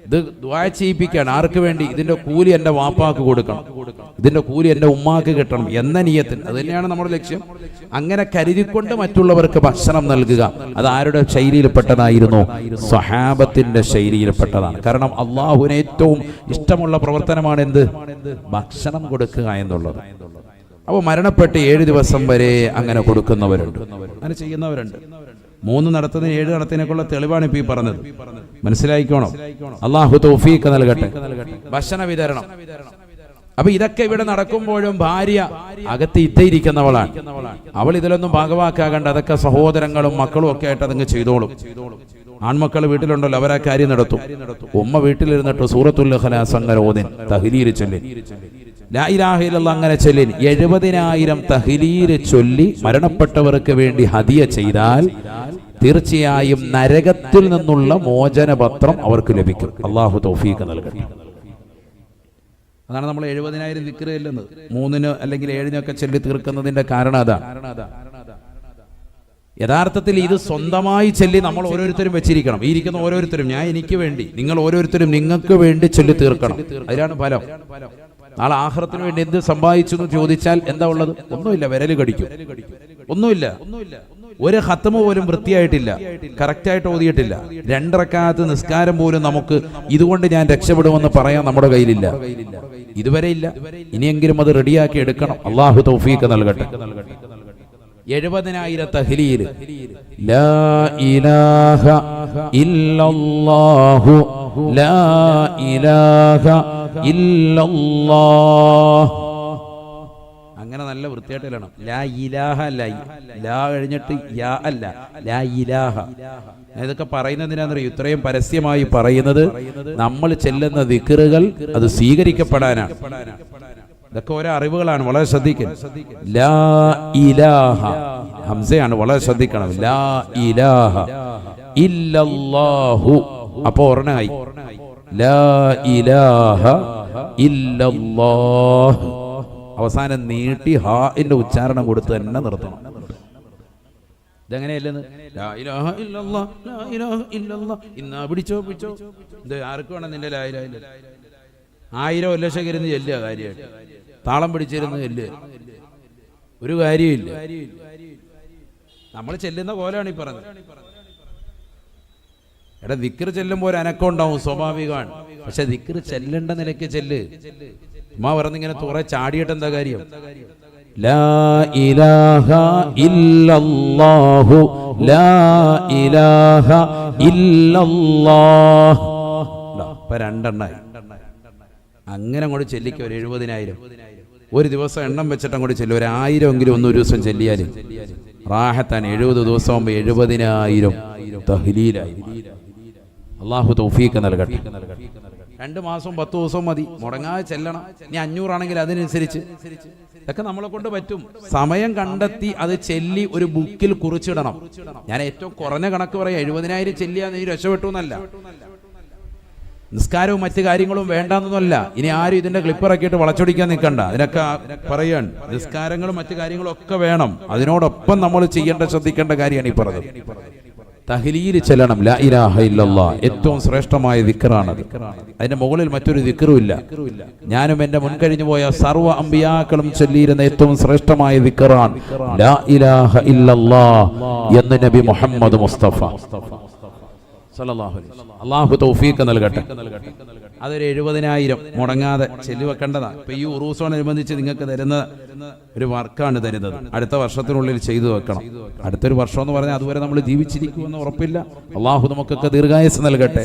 ഇത് ദുആ ചെയ്യിപ്പിക്കുകയാണ്. ആർക്ക് വേണ്ടി? ഇതിന്റെ കൂലി എൻ്റെ വാപ്പാക്ക് കൊടുക്കണം, ഇതിന്റെ കൂലി എൻ്റെ ഉമ്മാക്ക് കിട്ടണം എന്ന നിയ്യത്തിൽ. അത് തന്നെയാണ് നമ്മുടെ ലക്ഷ്യം. അങ്ങനെ കരുതിക്കൊണ്ട് മറ്റുള്ളവർക്ക് ഭക്ഷണം നൽകുക. അത് ആരുടെ ശൈലിയിൽപ്പെട്ടതായിരുന്നു? സ്വഹാബത്തിന്റെ ശൈലിയിൽപ്പെട്ടതാണ്. കാരണം അള്ളാഹുവിന് ഏറ്റവും ഇഷ്ടമുള്ള പ്രവർത്തനമാണ് എന്ത്? ഭക്ഷണം കൊടുക്കുക എന്നുള്ളത്. അപ്പോൾ മരണപ്പെട്ട് 7 ദിവസം വരെ അങ്ങനെ കൊടുക്കുന്നവരുണ്ട്, അങ്ങനെ ചെയ്യുന്നവരുണ്ട്. 3 നടത്തുന്നതിന് 7 നടത്തുന്നതിനേക്കുള്ള തെളിവാണ് ഇപ്പൊ ഈ പറഞ്ഞത്. മനസ്സിലായിക്കോണം. അള്ളാഹു തൗഫീഖ് നൽകട്ടെ. ഭക്ഷണ വിതരണം. അപ്പൊ ഇതൊക്കെ ഇവിടെ നടക്കുമ്പോഴും ഭാര്യ അകത്ത് ഇരിക്കുന്നവളാണ്. അവൾ ഇതിലൊന്നും ഭാഗവാക്കാകണ്ട. അതൊക്കെ സഹോദരങ്ങളും മക്കളും ഒക്കെ ആയിട്ട് അതങ്ങ് ചെയ്തോളും. ആൺമക്കൾ വീട്ടിലുണ്ടല്ലോ, അവരാ കാര്യം നടത്തും. ഉമ്മ വീട്ടിലിരുന്നിട്ട് സൂറത്തുൽ ഇഖ്ലാസ് അങ്ങനെ ഓതിൻ, തഹ്ലീൽ ചൊല്ലി, ലാ ഇലാഹ ഇല്ലല്ലാഹ് അങ്ങനെ ചൊല്ലി 70,000 തഹ്ലീൽ ചൊല്ലി മരണപ്പെട്ടവർക്ക് വേണ്ടി ഹദിയ ചെയ്താൽ തീർച്ചയായും നരകത്തിൽ നിന്നുള്ള മോചനപത്രം അവർക്ക് ലഭിക്കും. അള്ളാഹു തൗഫീഖ് നൽകട്ടെ. അതാണ് നമ്മൾ 70,000 ദിക്ർ ചെല്ലുന്നത്. 3 അല്ലെങ്കിൽ 7 ചൊല്ലി തീർക്കുന്നതിന്റെ കാരണം അതാണ്. യഥാർത്ഥത്തിൽ ഇത് സ്വന്തമായി ചൊല്ലി നമ്മൾ ഓരോരുത്തരും വെച്ചിരിക്കണം. ഈ ഇരിക്കുന്ന ഓരോരുത്തരും, ഞാൻ എനിക്ക് വേണ്ടി, നിങ്ങൾ ഓരോരുത്തരും നിങ്ങൾക്ക് വേണ്ടി ചൊല്ലി തീർക്കണം. അതിലാണ് ഫലം. നാളെ ആഖിറത്തിന് വേണ്ടി എന്ത് സമ്പാദിച്ചു എന്ന് ചോദിച്ചാൽ എന്താ ഉള്ളത്? ഒന്നുമില്ല, വിരല് കടിക്കും. ഒന്നുമില്ല. ഒരു ഖത്മ് പോലും വൃത്തിയായിട്ടില്ല, കറക്റ്റായിട്ട് ഓതിയിട്ടില്ല. 2 റക്അത്ത് നിസ്കാരം പോലും നമുക്ക് ഇതുകൊണ്ട് ഞാൻ രക്ഷപ്പെടുമെന്ന് പറയാൻ നമ്മുടെ കയ്യിലില്ല, ഇതുവരെ ഇല്ല. ഇനിയെങ്കിലും അത് റെഡിയാക്കി എടുക്കണം. അള്ളാഹു തൗഫീഖ് നൽകട്ടെ. 70,000 തഹ്ലീൽ. ലാ ഇലാഹ ഇല്ലല്ലാഹു ലാ ഇലാഹ ഇല്ലല്ലാഹ്. അങ്ങനെ നല്ല വൃത്തിയായിട്ട് എഴുതണം. ലാ ഇലാഹ, ലാ കഴിഞ്ഞിട്ട് യാ അല്ല, ലാ ഇലാഹ. ഇതൊക്കെ പറയുന്നതിനാണെന്നറിയോ ഇത്രയും പരസ്യമായി പറയുന്നത്? നമ്മൾ ചെല്ലുന്ന ദിക്റുകൾ അത് സ്വീകരിക്കപ്പെടാനാണ്. ഇതൊക്കെ ഓരോ അറിവുകളാണ്, വളരെ ശ്രദ്ധിക്കണം. ലാ ഇലാഹ ഹംസയാണ്, വളരെ ശ്രദ്ധിക്കണം. ലാ ഇലാഹ ഇല്ലല്ലാഹു. അപ്പൊ ഒരെണ്ണമായി. ലാ ഇലാഹ ഇല്ലല്ലാഹ്. അവസാനം നീട്ടി ഹാന്റെ ഉച്ചാരണം കൊടുത്ത് തന്നെ നിർത്തണം. ഇതെങ്ങനെയല്ലെന്ന്? ലാ ഇലാഹ ഇല്ലല്ലാഹ്, ലാ ഇലാഹ ഇല്ലല്ലാഹ്. ഇന്നാ പിടിച്ചോ. ഇത് ആർക്ക് വേണം നിന്റെ ലാ ഇലാഹ ഇല്ലല്ലാഹ്? 1000 1,00,000 ഇരുന്ന് ചെല്ലുക കാര്യമായിട്ട്. താളം പിടിച്ചിരുന്ന് ചെല്ല്, ഒരു കാര്യമില്ല. നമ്മൾ ചെല്ലുന്ന പോലെയാണ് ഈ പറഞ്ഞത്. എടാ ദിക്ർ ചെല്ലുമ്പോൾ ഒരു അനക്കം ഉണ്ടാവും, സ്വാഭാവികമാണ്. പക്ഷെ ദിക്ർ ചെല്ലേണ്ട നിലയ്ക്ക് ചെല്ല്. ഉമ്മ പറഞ്ഞിങ്ങനെ തുറ ചാടിയിട്ട് എന്താ കാര്യം? ലാ ഇലാഹ ഇല്ലല്ലാഹു ലാ ഇലാഹ ഇല്ലല്ലാഹ്. ഇപ്പൊ രണ്ടെണ്ണായി. അങ്ങനെ അങ്ങോട്ട് ചെല്ലിക്കുക. ഒരു 70,000 ഒരു ദിവസം എണ്ണം വെച്ചിട്ട് അങ്ങോട്ട് ചെല്ലും. 1,000 എങ്കിലും ഒരു ദിവസം ചെല്ലിയാൽ റാഹത്താൻ. 70 ദിവസം ആകുമ്പോൾ 70,000 തഹ്ലീലായി. അള്ളാഹു തൗഫീഖ് നൽകട്ടെ. 2 മാസം 10 ദിവസം മതി, മുടങ്ങാതെ ചെല്ലണം. ഇനി 500 ആണെങ്കിൽ അതിനനുസരിച്ച്. ഇതൊക്കെ നമ്മളെ കൊണ്ട് പറ്റും. സമയം കണ്ടെത്തി അത് ചെല്ലി ഒരു ബുക്കിൽ കുറിച്ചിടണം. ഞാൻ ഏറ്റവും കുറഞ്ഞ കണക്ക് പറയാം, 70,000 ചെല്ലിയാൽ നീ രക്ഷപ്പെട്ടു എന്നല്ല. നിസ്കാരവും മറ്റു കാര്യങ്ങളും വേണ്ടെന്നല്ല. ഇനി ആരും ഇതിന്റെ ക്ലിപ്പിറക്കിയിട്ട് വളച്ചൊടിക്കാൻ നിൽക്കണ്ട. അതിനൊക്കെ പറയാണ്, നിസ്കാരങ്ങളും മറ്റു കാര്യങ്ങളും ഒക്കെ വേണം. അതിനോടൊപ്പം നമ്മൾ ശ്രദ്ധിക്കേണ്ട കാര്യമാണ് ഈ പറഞ്ഞത്. തഹ്ലീൽ ചെല്ലണം. ലാ ഇലാഹ ഇല്ലല്ലാഹ് ഏറ്റവും ശ്രേഷ്ഠമായ ദിക്റാണത്. അതിന്റെ മുകളിൽ മറ്റൊരു ദിക്റും ഇല്ല. ഞാനും എന്റെ മുൻകഴിഞ്ഞു പോയ സർവ്വ അമ്പിയാക്കളും ചൊല്ലിയിരുന്ന ഏറ്റവും ശ്രേഷ്ഠമായ ദിക്റാണ് ലാ ഇലാഹ ഇല്ലല്ലാഹ് എന്ന് നബി മുഹമ്മദ് മുസ്തഫ സല്ലല്ലാഹു അലൈഹി വസല്ലം. അല്ലാഹു തൗഫീഖ് നൽകട്ടെ. അതൊരു 70,000 മുടങ്ങാതെ ചെല്ലുവെക്കേണ്ടതാണ്. ഇപ്പൊ ഈ ഉറൂസോടനുബന്ധിച്ച് നിങ്ങൾക്ക് തരുന്ന ഒരു വർക്കാണ് തരുന്നത്. അടുത്ത വർഷത്തിനുള്ളിൽ ചെയ്തു വെക്കണം. അടുത്തൊരു വർഷം എന്ന് പറഞ്ഞാൽ അതുവരെ നമ്മൾ ജീവിച്ചിരിക്കുമെന്ന് ഉറപ്പില്ല. അള്ളാഹു നമുക്കൊക്കെ ദീർഘായുസ്സ് നൽകട്ടെ.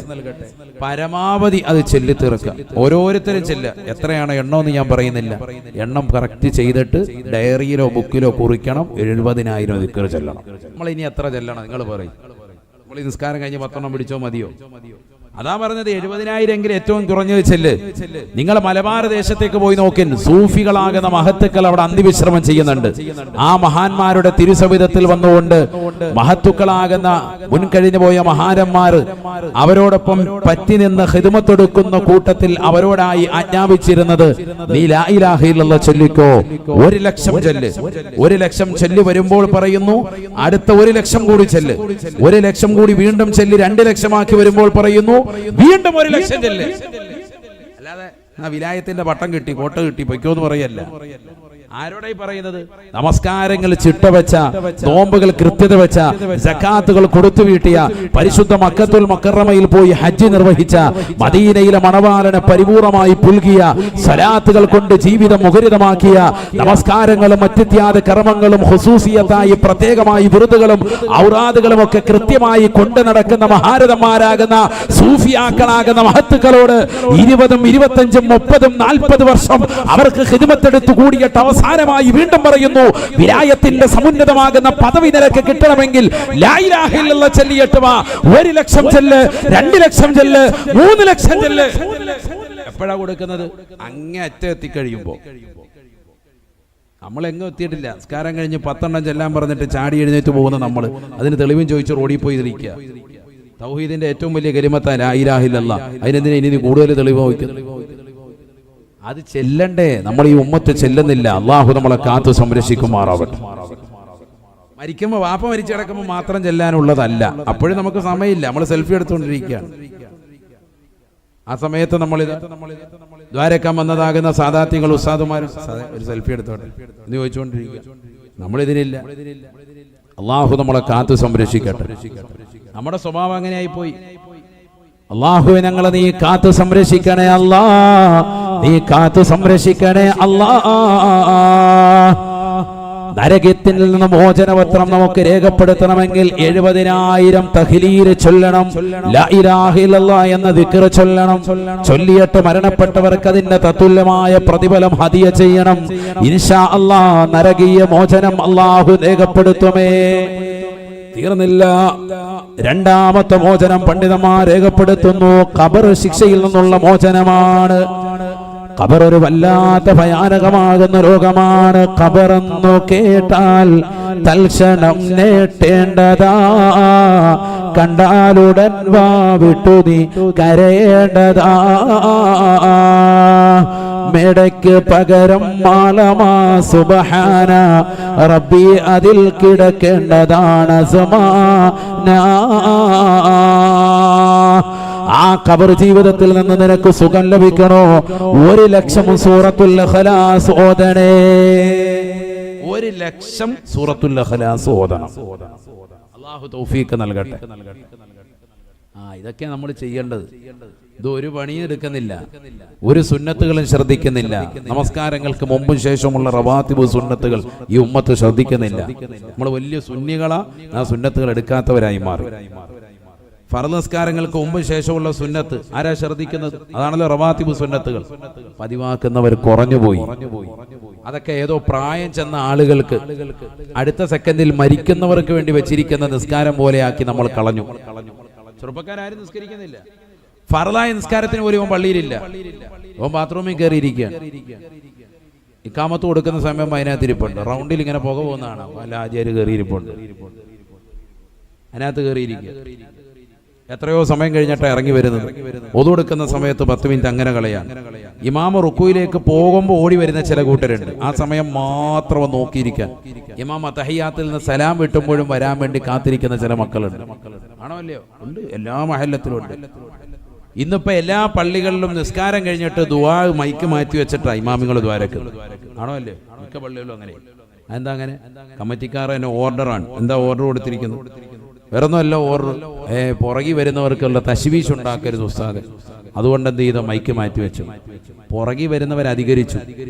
പരമാവധി അത് ചെല്ലി തീർക്കുക. ഓരോരുത്തരും ചെല്ലുക. എത്രയാണ് എണ്ണമെന്ന് ഞാൻ പറയുന്നില്ല. എണ്ണം കറക്റ്റ് ചെയ്തിട്ട് ഡയറിയിലോ ബുക്കിലോ കുറിക്കണം. 70,000 ദിക്ർ ചെല്ലണം. നമ്മൾ ഇനി എത്ര ചെല്ലണം നിങ്ങൾ പറയും? നമ്മൾ ഈ നിസ്കാരം കഴിഞ്ഞ് 10 പിടിച്ചോ മതിയോ? അതാ പറഞ്ഞത് 70,000 എങ്കിലും ഏറ്റവും കുറഞ്ഞത് ചെല്ല്. നിങ്ങൾ മലബാർ ദേശത്തേക്ക് പോയി നോക്കിൻ, സൂഫികളാകുന്ന മഹത്തുക്കൾ അവിടെ അന്തിവിശ്രമം ചെയ്യുന്നുണ്ട്. ആ മഹാന്മാരുടെ തിരുസവിധത്തിൽ വന്നുകൊണ്ട് മഹത്തുക്കളാകുന്ന മുൻകഴിഞ്ഞു പോയ മഹാരന്മാർ അവരോടൊപ്പം പറ്റി നിന്ന് ഖിദ്മത്തെടുക്കുന്ന കൂട്ടത്തിൽ അവരോടായി ആജ്ഞാപിച്ചിരുന്നത്, നീ ലാ ഇലാഹ ഇല്ലല്ലാഹ് ചൊല്ലിക്കോ, 1,00,000 ചെല്ല്. 1,00,000 ചെല്ലി വരുമ്പോൾ പറയുന്നു അടുത്ത 1,00,000 കൂടി ചെല്ല്. 1,00,000 കൂടി വീണ്ടും ചെല്ലി 2,00,000 ആക്കി വരുമ്പോൾ പറയുന്നു വീണ്ടും 1,00,000 ചെല്ല്. അല്ലാതെ വിലായത്തിന്റെ പട്ടം കിട്ടി കോട്ട കിട്ടി പൊയ്ക്കോന്ന് പറയല്ല. ആരോടായി പറയുന്നത്? നമസ്കാരങ്ങൾ ചിട്ടവെച്ച, നോമ്പുകൾ കൃത്യത വെച്ച, സകാത്തുകൾ കൊടുത്തു വീട്ടിയ, പരിശുദ്ധ മക്കത്തുൽ മുക്കറമയിൽ പോയി ഹജ്ജ് നിർവഹിച്ച, മദീനയിലെ മണവാളനെ പരിപൂർണമായി പുൽകിയ, സലാത്തുകൾ കൊണ്ട് ജീവിതം മുഖരിതമാക്കിയ, നമസ്കാരങ്ങളും മറ്റിത്യാദ കർമ്മങ്ങളും ഖുസൂസിയത്തായി പ്രത്യേകമായി വിറുതുകളും ഔറാദുകളും ഒക്കെ കൃത്യമായി കൊണ്ടു നടക്കുന്ന മഹാരഥന്മാരാകുന്ന സൂഫിയാക്കളാകുന്ന മഹത്തുക്കളോട് 20, 25, 30, 40 വർഷം അവർക്ക് ഖിദ്മത്തെടുത്തു കൂടിയിട്ട് അവസാനമായി വീണ്ടും പറയുന്നു, വിലായത്തിന്റെ സമുന്നതമാകുന്ന പദവി നിനക്ക് കിട്ടണമെങ്കിൽ ലാ ഇലാഹ ഇല്ലല്ലാഹ് ചൊല്ലിയിട്ട് വാ. 1,00,000 ചെല്ല്, 2,00,000 ചെല്ല്, 3,00,000 ചെല്ല്. എപ്പോഴാ കൊടുക്കുന്നത്? അങ്ങേ അറ്റം എത്തിക്കഴിയുമ്പോ. നമ്മൾ എങ്ങും എത്തിയിട്ടില്ല. നിസ്കാരം കഴിഞ്ഞ് 10 ചെല്ലാൻ പറഞ്ഞിട്ട് ചാടി എഴുന്നേറ്റ് പോകുന്ന നമ്മൾ അതിന് തെളിവും ചോദിച്ച് റോഡിൽ പോയി ഇരിക്കുക. തൗഹീദിന്റെ ഏറ്റവും വലിയ കലിമത്താ ലാ ഇലാഹ ഇല്ലല്ലാഹ്. അതിനെന്തിനാ ഇനി കൂടുതൽ തെളിവ് വയ്ക്കുന്നത്? അത് ചെല്ലണ്ടേ? നമ്മൾ ഈ ഉമ്മത്ത് ചെല്ലുന്നില്ല. അള്ളാഹു നമ്മളെ കാത്തു സംരക്ഷിക്കുമാറാവട്ടെ. മരിക്കുമ്പോൾ വാപ്പ മരിച്ചു കിടക്കുമ്പോൾ മാത്രം ചെല്ലാനുള്ളതല്ല. അപ്പോഴും നമുക്ക് സമയമില്ല. നമ്മൾ സെൽഫി എടുത്തുകൊണ്ടിരിക്കുകയാണ്. ആ സമയത്ത് നമ്മളിത് ദ്വാരക്കാൻ വന്നതാകുന്ന സാദാത്യങ്ങൾ ഉസ്താദുമാരും ഒരു സെൽഫി എടുത്തോട്ടെ എന്ന് ചോദിച്ചുകൊണ്ടിരിക്കുക. നമ്മളിതിനില്ല. അള്ളാഹു നമ്മളെ കാത്തു സംരക്ഷിക്കട്ടെ. നമ്മുടെ സ്വഭാവം അങ്ങനെയായി പോയി. അല്ലാഹുവേ ഞങ്ങളെ നീ കാത്തു സംരക്ഷിക്കണേ അല്ലാ, നീ കാത്തു സംരക്ഷിക്കണേ അല്ലാ. നരകത്തിൽ നിന്ന് മോചനപത്രം നമുക്ക് രേഖപ്പെടുത്തണമെങ്കിൽ 70,000 തഹ്ലീൽ ചൊല്ലണം. ലാ ഇലാഹ ഇല്ലല്ലാഹ് എന്ന ദിക്ർ ചൊല്ലണം. ചൊല്ലിയിട്ട് മരണപ്പെട്ടവർക്ക് അതിന്റെ തത്തുല്യമായ പ്രതിഫലം ഹദിയ ചെയ്യണം. ഇൻഷാ അല്ലാഹ് നരകീയ മോചനം അല്ലാഹു രേഖപ്പെടുത്തുമേ. തീർന്നില്ല. രണ്ടാമത്തെ മോചനം പണ്ഡിതന്മാർ രേഖപ്പെടുത്തുന്നു, ഖബർ ശിക്ഷയിൽ നിന്നുള്ള മോചനമാണ്. ഖബർ ഒരു വല്ലാത്ത ഭയാനകമാകുന്ന രോഗമാണ്. ഖബറെന്നു കേട്ടാൽ തൽക്ഷണം നേട്ടേണ്ടതാ, കണ്ടാലുടൻ വാ വിട്ടു നീ കരയേണ്ടതാ. മേടയ്ക്ക് പകരം മാളമാ സുബ്ഹാന റബ്ബി അതിൽ കിടക്കേണ്ടതാണ് സമാന. ആ ഖബർ ജീവിതത്തിൽ നിന്ന് നിനക്ക് സുഖം ലഭിക്കണോ? 1,00,000 സൂറത്തുൽ ഇഖ്ലാസ് ഓതണേ. 1,00,000 സൂറത്തുൽ ഇഖ്ലാസ് ഓതണം. അല്ലാഹു തൗഫീഖ് നൽകട്ടെ. ഇതൊക്കെ നമ്മൾ ചെയ്യേണ്ടത്. ഇത് ഒരു പണിയും എടുക്കുന്നില്ല, ഒരു സുന്നത്തുകളും ശ്രദ്ധിക്കുന്നില്ല. നമസ്കാരങ്ങൾക്ക് മുമ്പും ശേഷമുള്ള റവാത്തിബ് സുന്നത്തുകൾ ഈ ഉമ്മത്ത് ശ്രദ്ധിക്കുന്നില്ല. നമ്മൾ വലിയ സുന്നികളാ, ആ സുന്നത്തുകൾ എടുക്കാത്തവരായി മാറി. ഫർദ് നിസ്കാരങ്ങൾക്ക് മുമ്പും ശേഷമുള്ള സുന്നത്ത് ആരാ ശ്രദ്ധിക്കുന്നത്? അതാണല്ലോ റവാത്തിബ് സുന്നത്തുകൾ. പതിവാക്കുന്നവർ കുറഞ്ഞുപോയി. അതൊക്കെ ഏതോ പ്രായം ചെന്ന ആളുകൾക്ക് അടുത്ത സെക്കൻഡിൽ മരിക്കുന്നവർക്ക് വേണ്ടി വെച്ചിരിക്കുന്ന നിസ്കാരം പോലെയാക്കി നമ്മൾ കളഞ്ഞു. ചെറുപ്പക്കാരും നിസ്കരിക്കുന്നില്ല. ഫർദായ നിസ്കാരത്തിന് പോലും ഇവൻ പള്ളിയിലില്ല, ഇവൻ ബാത്റൂമിൽ കയറിയിരിക്കുകയാണ്. ഇക്കാമത്ത് കൊടുക്കുന്ന സമയം അതിനകത്ത് ഇരിപ്പുണ്ട്. റൗണ്ടിൽ ഇങ്ങനെ പുക പോകുന്നതാണ്, വല്ല ആചാര്യ കയറിയിരിപ്പുണ്ട്, അതിനകത്ത് കയറിയിരിക്കുക. എത്രയോ സമയം കഴിഞ്ഞിട്ട് ഇറങ്ങി വരുന്നത്. ഒതു കൊടുക്കുന്ന സമയത്ത് 10 മിനിറ്റ് അങ്ങനെ കളയാൻ. ഇമാമ റുക്കുയിലേക്ക് പോകുമ്പോൾ ഓടി വരുന്ന ചില കൂട്ടരുണ്ട്. ആ സമയം മാത്രം നോക്കിയിരിക്കാൻ. ഇമാം തഹിയ്യാത്തിൽ നിന്ന് സലാം വിട്ടുമ്പോഴും വരാൻ വേണ്ടി കാത്തിരിക്കുന്ന ചില മക്കളുണ്ട്. ആണോ അല്ലയോ? ഉണ്ട്, എല്ലാ മഹല്ലത്തിലും ഉണ്ട്. ഇന്നിപ്പോ എല്ലാ പള്ളികളിലും നിസ്കാരം കഴിഞ്ഞിട്ട് ദുആ മൈക്ക് മാറ്റി വെച്ചിട്ടാ ഇമാമിങ്ങൾ ദ്വാരക്ക്. ആണോ അല്ലയോ? മിക്ക പള്ളികളിലും അങ്ങനെ. എന്താ അങ്ങനെ? കമ്മിറ്റിക്കാർ തന്നെ ഓർഡറാണ്. എന്താ ഓർഡർ കൊടുത്തിരിക്കുന്നത്? വേറൊന്നുമല്ല, ഓർഡർ പുറകി വരുന്നവർക്കുള്ള തശ്വീഷ് ഉണ്ടാക്കരുത് ഉസ്താദ്. അതുകൊണ്ട് എന്ത് ചെയ്ത മൈക്ക് മാറ്റി വെച്ചു. പുറകി വരുന്നവർ അധികരിച്ചു.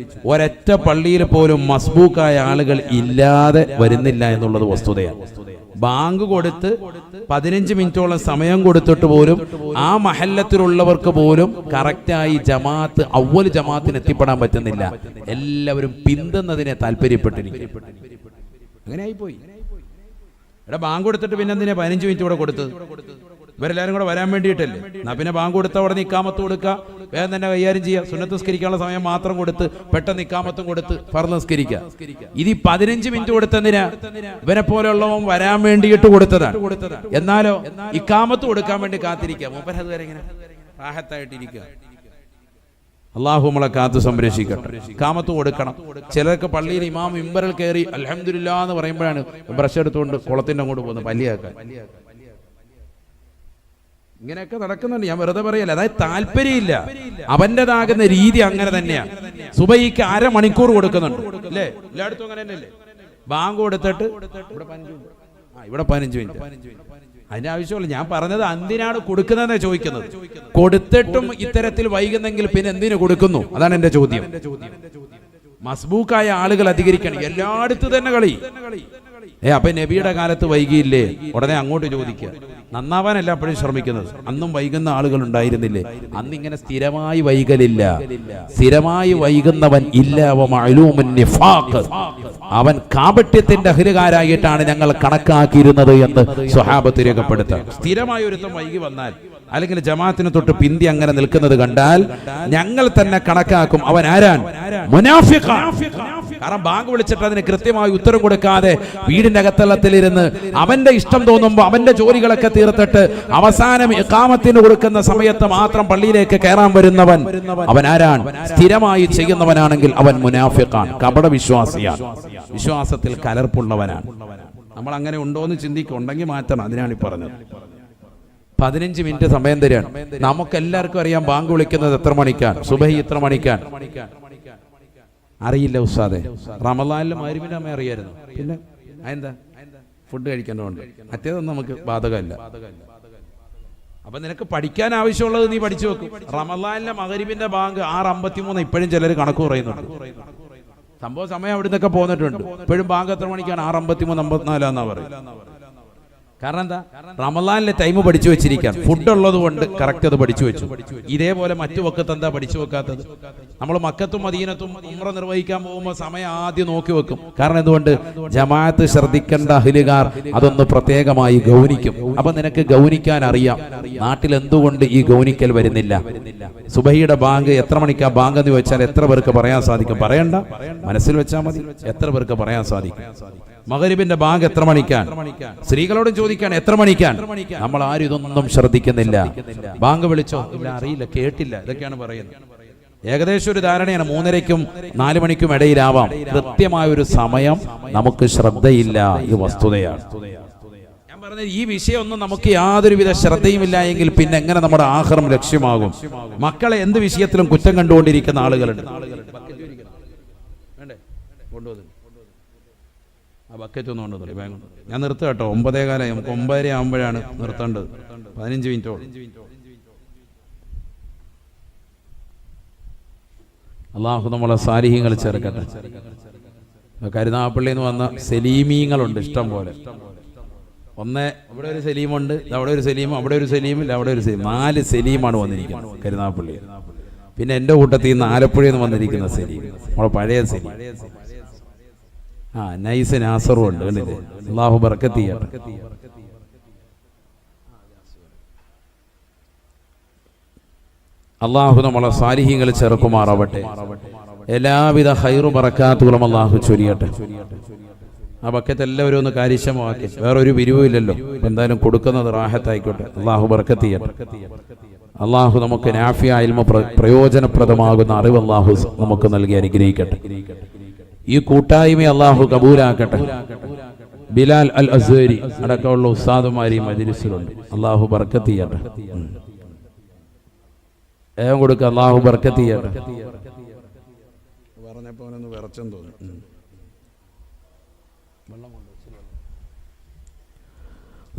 ഒരൊറ്റ പള്ളിയിൽ പോലും മസ്ബൂക്കായ ആളുകൾ ഇല്ലാതെ വരുന്നില്ല എന്നുള്ളത് വസ്തുതയാണ്. ബാങ്ക് കൊടുത്ത് 15 മിനിറ്റോളം സമയം കൊടുത്തിട്ട് പോലും ആ മഹല്ലത്തിലുള്ളവർക്ക് പോലും കറക്റ്റായി ജമാഅത്ത് അവ്വൽ ജമാഅത്തിന് എത്തിപ്പെടാൻ പറ്റുന്നില്ല. എല്ലാവരും പിന്തുന്നതിനെ താല്പര്യപ്പെട്ടിരിക്കും. അങ്ങനെയായിപ്പോയി. ഇവിടെ ബാങ്ക് കൊടുത്തിട്ട് പിന്നെ എന്തിനാ 15 മിനിറ്റ് കൂടെ കൊടുത്തത്? ഇവരെല്ലാവരും കൂടെ വരാൻ വേണ്ടിയിട്ടല്ലേ? എന്നാ പിന്നെ ബാങ്ക് കൊടുത്ത ഉടനെ ഇക്കാമത്ത് കൊടുക്കുക, വേഗം തന്നെ കൈകാര്യം ചെയ്യുക. സുന്നത്ത് നിസ്കരിക്കാനുള്ള സമയം മാത്രം കൊടുത്ത് പെട്ടെന്ന് ഇക്കാമത്തും കൊടുത്ത് ഫർദ് നിസ്കരിക്കുക. ഇത് 15 മിനിറ്റ് കൊടുത്തെന്തിനാ? ഇവരെ പോലെയുള്ളവൻ വരാൻ വേണ്ടിയിട്ട് കൊടുത്തതാണ്. എന്നാലോ ഇക്കാമത്ത് കൊടുക്കാൻ വേണ്ടി കാത്തിരിക്കുക. മൂപ്പര് അതുവരെ ഇങ്ങനെ റാഹത്തായിട്ടിരിക്കുക. അള്ളാഹു നമ്മളെ കാത്തു സംരക്ഷിക്കട്ടെ. ഇഖാമത്ത് കൊടുക്കണം. ചിലർക്ക് പള്ളിയിൽ ഇമാം മിമ്പറിൽ കയറി അൽഹംദുലില്ലാ എന്ന് പറയുമ്പോഴാണ് ബ്രഷ് എടുത്തുകൊണ്ട് കുളത്തിന്റെ അങ്ങോട്ട് പോകുന്നത് പല്ലിയാക്കാൻ. ഇങ്ങനെയൊക്കെ നടക്കുന്നുണ്ട്. ഞാൻ വെറുതെ പറയല്ല. അതായത് താല്പര്യമില്ല, അവന്റേതാകുന്ന രീതി അങ്ങനെ തന്നെയാണ്. സുബഹിക്ക് 1/2 മണിക്കൂർ കൊടുക്കുന്നുണ്ട് അല്ലേ? എല്ലായിടത്തും അങ്ങനെ തന്നെയല്ലേ? ബാങ്ക് കൊടുത്തിട്ട് ഇവിടെ 15 മിനിറ്റ്. അതിന്റെ ആവശ്യമില്ല. ഞാൻ പറഞ്ഞത് എന്തിനാണ് കൊടുക്കുന്നതെന്ന് ചോദിക്കുന്നത്. കൊടുത്തിട്ടും ഇത്തരത്തിൽ വൈകുന്നെങ്കിൽ പിന്നെ എന്തിനു കൊടുക്കുന്നു? അതാണ് എന്റെ ചോദ്യം. മസ്ബൂക്കായ ആളുകൾ അധികരിക്കണം. എല്ലായിടത്തും തന്നെ കളി. അപ്പൊ നബിയുടെ കാലത്ത് വൈകിയില്ലേ? ഉടനെ അങ്ങോട്ട് ചോദിക്കുക. നന്നാവാനല്ല എപ്പോഴും ശ്രമിക്കുന്നത്. അന്നും വൈകുന്ന ആളുകൾ ഉണ്ടായിരുന്നില്ലേ? അന്ന് ഇങ്ങനെ സ്ഥിരമായി വൈകലില്ല. സ്ഥിരമായി വൈകുന്നവൻ ഇല്ല. അവൻ കാപട്യത്തിന്റെ അഹ്ലുകാരായിട്ടാണ് ഞങ്ങൾ കണക്കാക്കിയിരുന്നത് എന്ന് സ്വഹാബത്ത് രേഖപ്പെടുത്താം. സ്ഥിരമായി ഒരുത്തം വൈകി വന്നാൽ അല്ലെങ്കിൽ ജമാഅത്തിന് തൊട്ട് പിന്തി അങ്ങനെ നിൽക്കുന്നത് കണ്ടാൽ ഞങ്ങൾ തന്നെ കണക്കാക്കും അവൻ ആരാൻ? മുനാഫിഖാൻ. കാരണം ബാങ്ക് വിളിച്ചിട്ട് അതിന് കൃത്യമായി ഉത്തരം കൊടുക്കാതെ വീടിന്റെ അകത്തളത്തിലിരുന്ന് അവന്റെ ഇഷ്ടം തോന്നുമ്പോൾ അവന്റെ ജോലികളൊക്കെ തീർത്തിട്ട് അവസാനം ഇഖാമത്തിന് കൊടുക്കുന്ന സമയത്ത് മാത്രം പള്ളിയിലേക്ക് കയറാൻ വരുന്നവൻ അവൻ ആരാൻ? സ്ഥിരമായി ചെയ്യുന്നവനാണെങ്കിൽ അവൻ മുനാഫിഖാൻ, കപട വിശ്വാസിയാണ്, വിശ്വാസത്തിൽ കലർപ്പുള്ളവനാണ്. നമ്മൾ അങ്ങനെ ഉണ്ടോ എന്ന് ചിന്തിക്കും. ഉണ്ടെങ്കിൽ മാറ്റണം. അതിനാണ് ഈ പറഞ്ഞത്. 15 മിനിറ്റ് സമയം തരാണ്. നമുക്കെല്ലാവർക്കും അറിയാം ബാങ്ക് വിളിക്കുന്നത് എത്ര മണിക്കാൻ, സുബഹി എത്ര മണിക്കാൻ അറിയില്ല ഉസ്താദെ. റമളാനിലും മഗ്‌രിബിന്റെ സമയം അറിയായിരുന്നു. പിന്നെ എന്താ? ഫുഡ് കഴിക്കേണ്ടതുകൊണ്ട്. മറ്റേതൊന്നും നമുക്ക് ബാധകമല്ല. അപ്പൊ നിനക്ക് പഠിക്കാൻ ആവശ്യമുള്ളത് നീ പഠിച്ചു വെക്കും. റമളാനിലെ മഗ്‌രിബിന്റെ ബാങ്ക് 6:53 ഇപ്പോഴും ചിലർ കണക്ക് പറയുന്നുണ്ട്. സംഭവ സമയം അവിടെ നിന്നൊക്കെ പോന്നിട്ടുണ്ട്. ഇപ്പോഴും ബാങ്ക് എത്ര മണിക്കാണ്? 6:53 54 എന്നാ പറയും. കാരണം എന്താ? റമളാനിലെ ടൈം പഠിച്ചു വെച്ചിരിക്കാൻ. ഫുഡ് ഉള്ളത് കൊണ്ട് കറക്റ്റ് അത് പഠിച്ചു വെച്ചു. ഇതേപോലെ മറ്റു വക്കത്ത് എന്താ പഠിച്ചു വെക്കാത്തത്? നമ്മൾ മക്കത്തും മദീനത്തും ഉംറ നിർവഹിക്കാൻ പോകുമ്പോൾ സമയം ആദ്യം നോക്കി വെക്കും. കാരണം എന്തുകൊണ്ട്? ജമാഅത്ത് ശ്രദ്ധിക്കേണ്ട അഹ്ലുകാർ അതൊന്ന് പ്രത്യേകമായി ഗൗനിക്കും. അപ്പൊ നിനക്ക് ഗൗനിക്കാൻ അറിയാം. നാട്ടിൽ എന്തുകൊണ്ട് ഈ ഗൗനിക്കൽ വരുന്നില്ല? സുബഹിയുടെ ബാങ്ക് എത്ര മണിക്കാ ബാങ്ക് എന്ന് ചോദിച്ചാൽ എത്ര പേർക്ക് പറയാൻ സാധിക്കും? പറയണ്ട, മനസ്സിൽ വെച്ചാൽ മതി. എത്ര പേർക്ക് പറയാൻ സാധിക്കും? മഗ്‌രിബിന്റെ ബാങ്ക് എത്ര മണിക്കാൻ? സ്ത്രീകളോടും ചോദിക്കാൻ എത്ര മണിക്കാൻ? നമ്മൾ ആരും ഇതൊന്നും ശ്രദ്ധിക്കുന്നില്ല. ബാങ്ക് വിളിച്ചോ? ഇല്ല, അറിയില്ല, കേട്ടില്ല, ഇതൊക്കെയാണ് പറയുന്നത്. ഏകദേശം ഒരു ധാരണയാണ് 3:30ക്കും 4 മണിക്കും ഇടയിലാവാം. കൃത്യമായ ഒരു സമയം നമുക്ക് ശ്രദ്ധയില്ല. ഇത് വസ്തുതയാണ്. ഞാൻ പറഞ്ഞ ഈ വിഷയമൊന്നും നമുക്ക് യാതൊരുവിധ ശ്രദ്ധയുമില്ല എങ്കിൽ പിന്നെ എങ്ങനെ നമ്മുടെ ആഖിറം ലക്ഷ്യമാകും? മക്കളെ എന്ത് വിഷയത്തിലും കുറ്റം കണ്ടുകൊണ്ടിരിക്കുന്ന ആളുകളുണ്ട്. ആ ബക്കറ്റ് ഒന്നും കൊണ്ടുവന്നില്ല, ബാങ്ക് ഞാൻ നിർത്തുക കേട്ടോ. 9:15 നമുക്ക് 9:30 ആകുമ്പോഴാണ് നിർത്തേണ്ടത്. 15 മിനിറ്റോളം. അള്ളാഹു നമ്മളെ സാലിഹ്യങ്ങൾ ചേർക്കട്ടെ. കരുനാഗപ്പള്ളിയിൽ നിന്ന് വന്ന സലീമീങ്ങളുണ്ട് ഇഷ്ടം പോലെ. ഇവിടെ ഒരു സലീമുണ്ട്, അവിടെ ഒരു സലീം, അവിടെ ഒരു സലീം, അവിടെ ഒരു സലീം. 4 സലീമാണ് വന്നിരിക്കുന്നത് കരുനാഗപ്പള്ളി. പിന്നെ എൻ്റെ കൂട്ടത്തിൽ നിന്ന് ആലപ്പുഴയിൽ നിന്ന് വന്നിരിക്കുന്ന സലീം, നമ്മളെ പഴയ സലീം. നൈസ് നാസറും ഉണ്ട്, കണ്ടില്ലേ? അള്ളാഹു ബർക്കത്ത് ചെയ്യട്ടെ. അള്ളാഹു നമ്മളെ സാലിഹ്യങ്ങൾ ചേർക്കുമാറാവട്ടെ. എല്ലാവിധ ഖൈറു ബറക്കാത്തുകളും അള്ളാഹു ചൊരിയട്ടെ. ആ ബക്കറ്റ് എല്ലാവരും ഒന്ന് കാര്യക്ഷമമാക്കി. വേറൊരു വിരിവുമില്ലല്ലോ, എന്തായാലും കൊടുക്കുന്നത് റാഹത്തായിക്കോട്ടെ. അള്ളാഹു ബർക്കത്ത് ചെയ്യട്ടെ. അള്ളാഹു നമുക്ക് നാഫിയ ഇൽമ പ്രയോജനപ്രദമാകുന്ന അറിവ് അള്ളാഹു നമുക്ക് നൽകി അനുഗ്രഹിക്കട്ടെ. ഈ കൂട്ടായ്മ അള്ളാഹു കബൂലാക്കട്ടെ. ബിലാൽ അൽ അസ്വരി അടക്കമുള്ള ഉസ്താദുമാരി മജ്ലിസിലുണ്ട്. അള്ളാഹു ബർക്കത്ത് ചെയ്യട്ടെ. ഏവം കൊടുക്കുക. അള്ളാഹു ബർക്കത്ത് ചെയ്യട്ടെ. പറഞ്ഞപ്പോ അവനൊന്ന് വിറച്ചെന്ന് തോന്നി.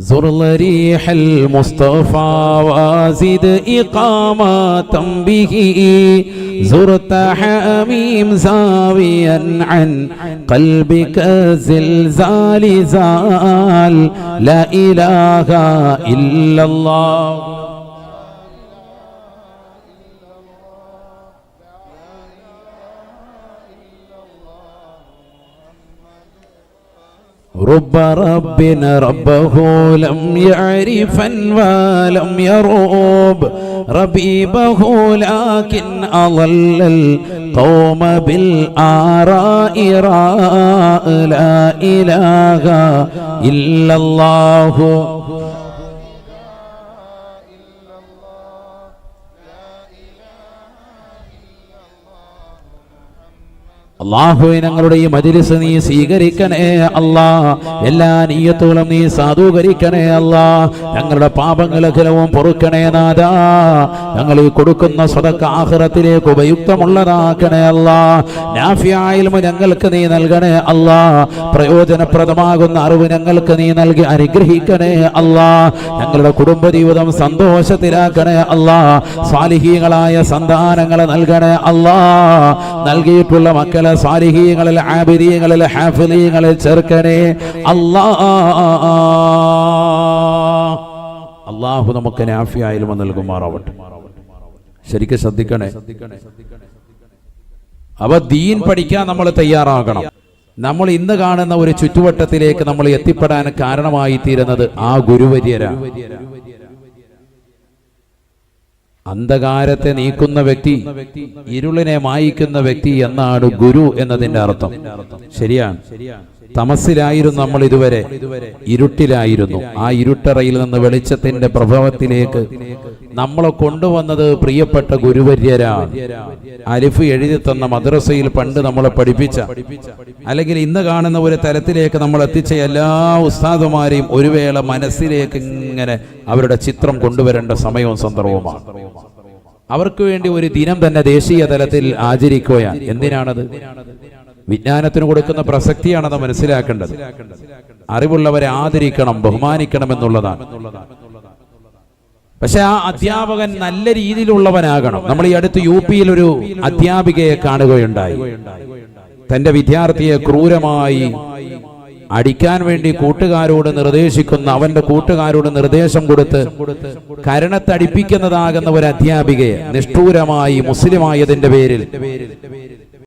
زر ريح المصطفى وزد إقامة به زرت حميم زاويا عن قلبك زلزال زال لا إله إلا الله رب رب ربه لم يعرفا ولم يروب ربيبه لكن أضل القوم بالآراء راء لا إله إلا الله അല്ലാഹുവേ ഞങ്ങളുടെ ഈ മജ്ലിസ് നീ സ്വീകരിക്കണേ അല്ലാ. എല്ലാ നിയ്യത്തുകളും നീ സാധൂകരിക്കണേ അല്ലാ. ഞങ്ങളുടെ പാപങ്ങളഖിലവും പൊറുക്കണേ നാഥാ. ഞങ്ങൾ ഈ കൊടുക്കുന്ന സദഖ ആഖിറത്തിലേക്ക് ഉപയുക്തമുള്ളതാക്കണേ അല്ലാ. നാഫിയ ഇൽമ ഞങ്ങൾക്ക് നീ നൽകണേ അല്ലാ. പ്രയോജനപ്രദമാകുന്ന അറിവ് ഞങ്ങൾക്ക് നീ നൽകി അനുഗ്രഹിക്കണേ അല്ലാ. ഞങ്ങളുടെ കുടുംബജീവിതം സന്തോഷത്തിലാക്കണേ അല്ലാ. സ്വാലിഹീങ്ങളായ സന്താനങ്ങളെ നൽകണേ അല്ലാ. നൽകിയിട്ടുള്ള മക്കളെ സാലിഹീങ്ങളിൽ ആബിദീങ്ങളിൽ ഹാഫിളീങ്ങളിൽ ചേർക്കണേ അല്ലാഹ്. അല്ലാഹു നമുക്ക് നാഫിയ ഇൽമ നൽകുമാറാവട്ടെ. ശരിക്കും ശ്രദ്ധിക്കണേ. അവ ദീൻ പഠിക്കാൻ നമ്മൾ തയ്യാറാകണം. നമ്മൾ ഇന്ന് കാണുന്ന ഒരു ചുറ്റുവട്ടത്തിലേക്ക് നമ്മൾ എത്തിപ്പെടാൻ കാരണമായി തീരുന്നത് ആ ഗുരുവര്യരാണ്. അന്ധകാരത്തെ നീക്കുന്ന വ്യക്തി, ഇരുളിനെ മായിക്കുന്ന വ്യക്തി എന്നാണ് ഗുരു എന്നതിന്റെ അർത്ഥം. ശരിയാണ്. തമസിലായിരുന്നു നമ്മൾ ഇതുവരെ, ഇരുട്ടിലായിരുന്നു. ആ ഇരുട്ടറയിൽ നിന്ന് വെളിച്ചത്തിന്റെ പ്രഭവത്തിലേക്ക് നമ്മളെ കൊണ്ടുവന്നത് പ്രിയപ്പെട്ട ഗുരുവര്യരാണ്. അലിഫ് എഴുതി തന്ന മദ്രസയിൽ പണ്ട് നമ്മളെ പഠിപ്പിച്ച, അല്ലെങ്കിൽ ഇന്ന് കാണുന്ന ഒരു തലത്തിലേക്ക് നമ്മൾ എത്തിച്ച എല്ലാ ഉസ്താദുമാരെയും ഒരു വേള മനസ്സിലേക്ക് ഇങ്ങനെ അവരുടെ ചിത്രം കൊണ്ടുവരേണ്ട സമയവും സന്ദർഭവുമാണ്. അവർക്ക് വേണ്ടി ഒരു ദിനം തന്നെ ദേശീയ തലത്തിൽ ആചരിക്കുകയാണ്. എന്തിനാണത്? വിജ്ഞാനത്തിന് കൊടുക്കുന്ന പ്രസക്തിയാണത് മനസ്സിലാക്കേണ്ടത്. അറിവുള്ളവരെ ആദരിക്കണം, ബഹുമാനിക്കണം എന്നുള്ളതാണ്. പക്ഷെ ആ അധ്യാപകൻ നല്ല രീതിയിലുള്ളവനാകണം. നമ്മൾ ഈ അടുത്ത് യുപിയിൽ ഒരു അധ്യാപികയെ കാണുകയുണ്ടായി. തന്റെ വിദ്യാർത്ഥിയെ ക്രൂരമായി അടിക്കാൻ വേണ്ടി കൂട്ടുകാരോട് നിർദ്ദേശിക്കുന്ന, അവന്റെ കൂട്ടുകാരോട് നിർദ്ദേശം കൊടുത്ത് കരണത്തടിപ്പിക്കുന്നതാകുന്ന ഒരു അധ്യാപികയെ നിഷ്ഠൂരമായി മുസ്ലിമായതിന്റെ പേരിൽ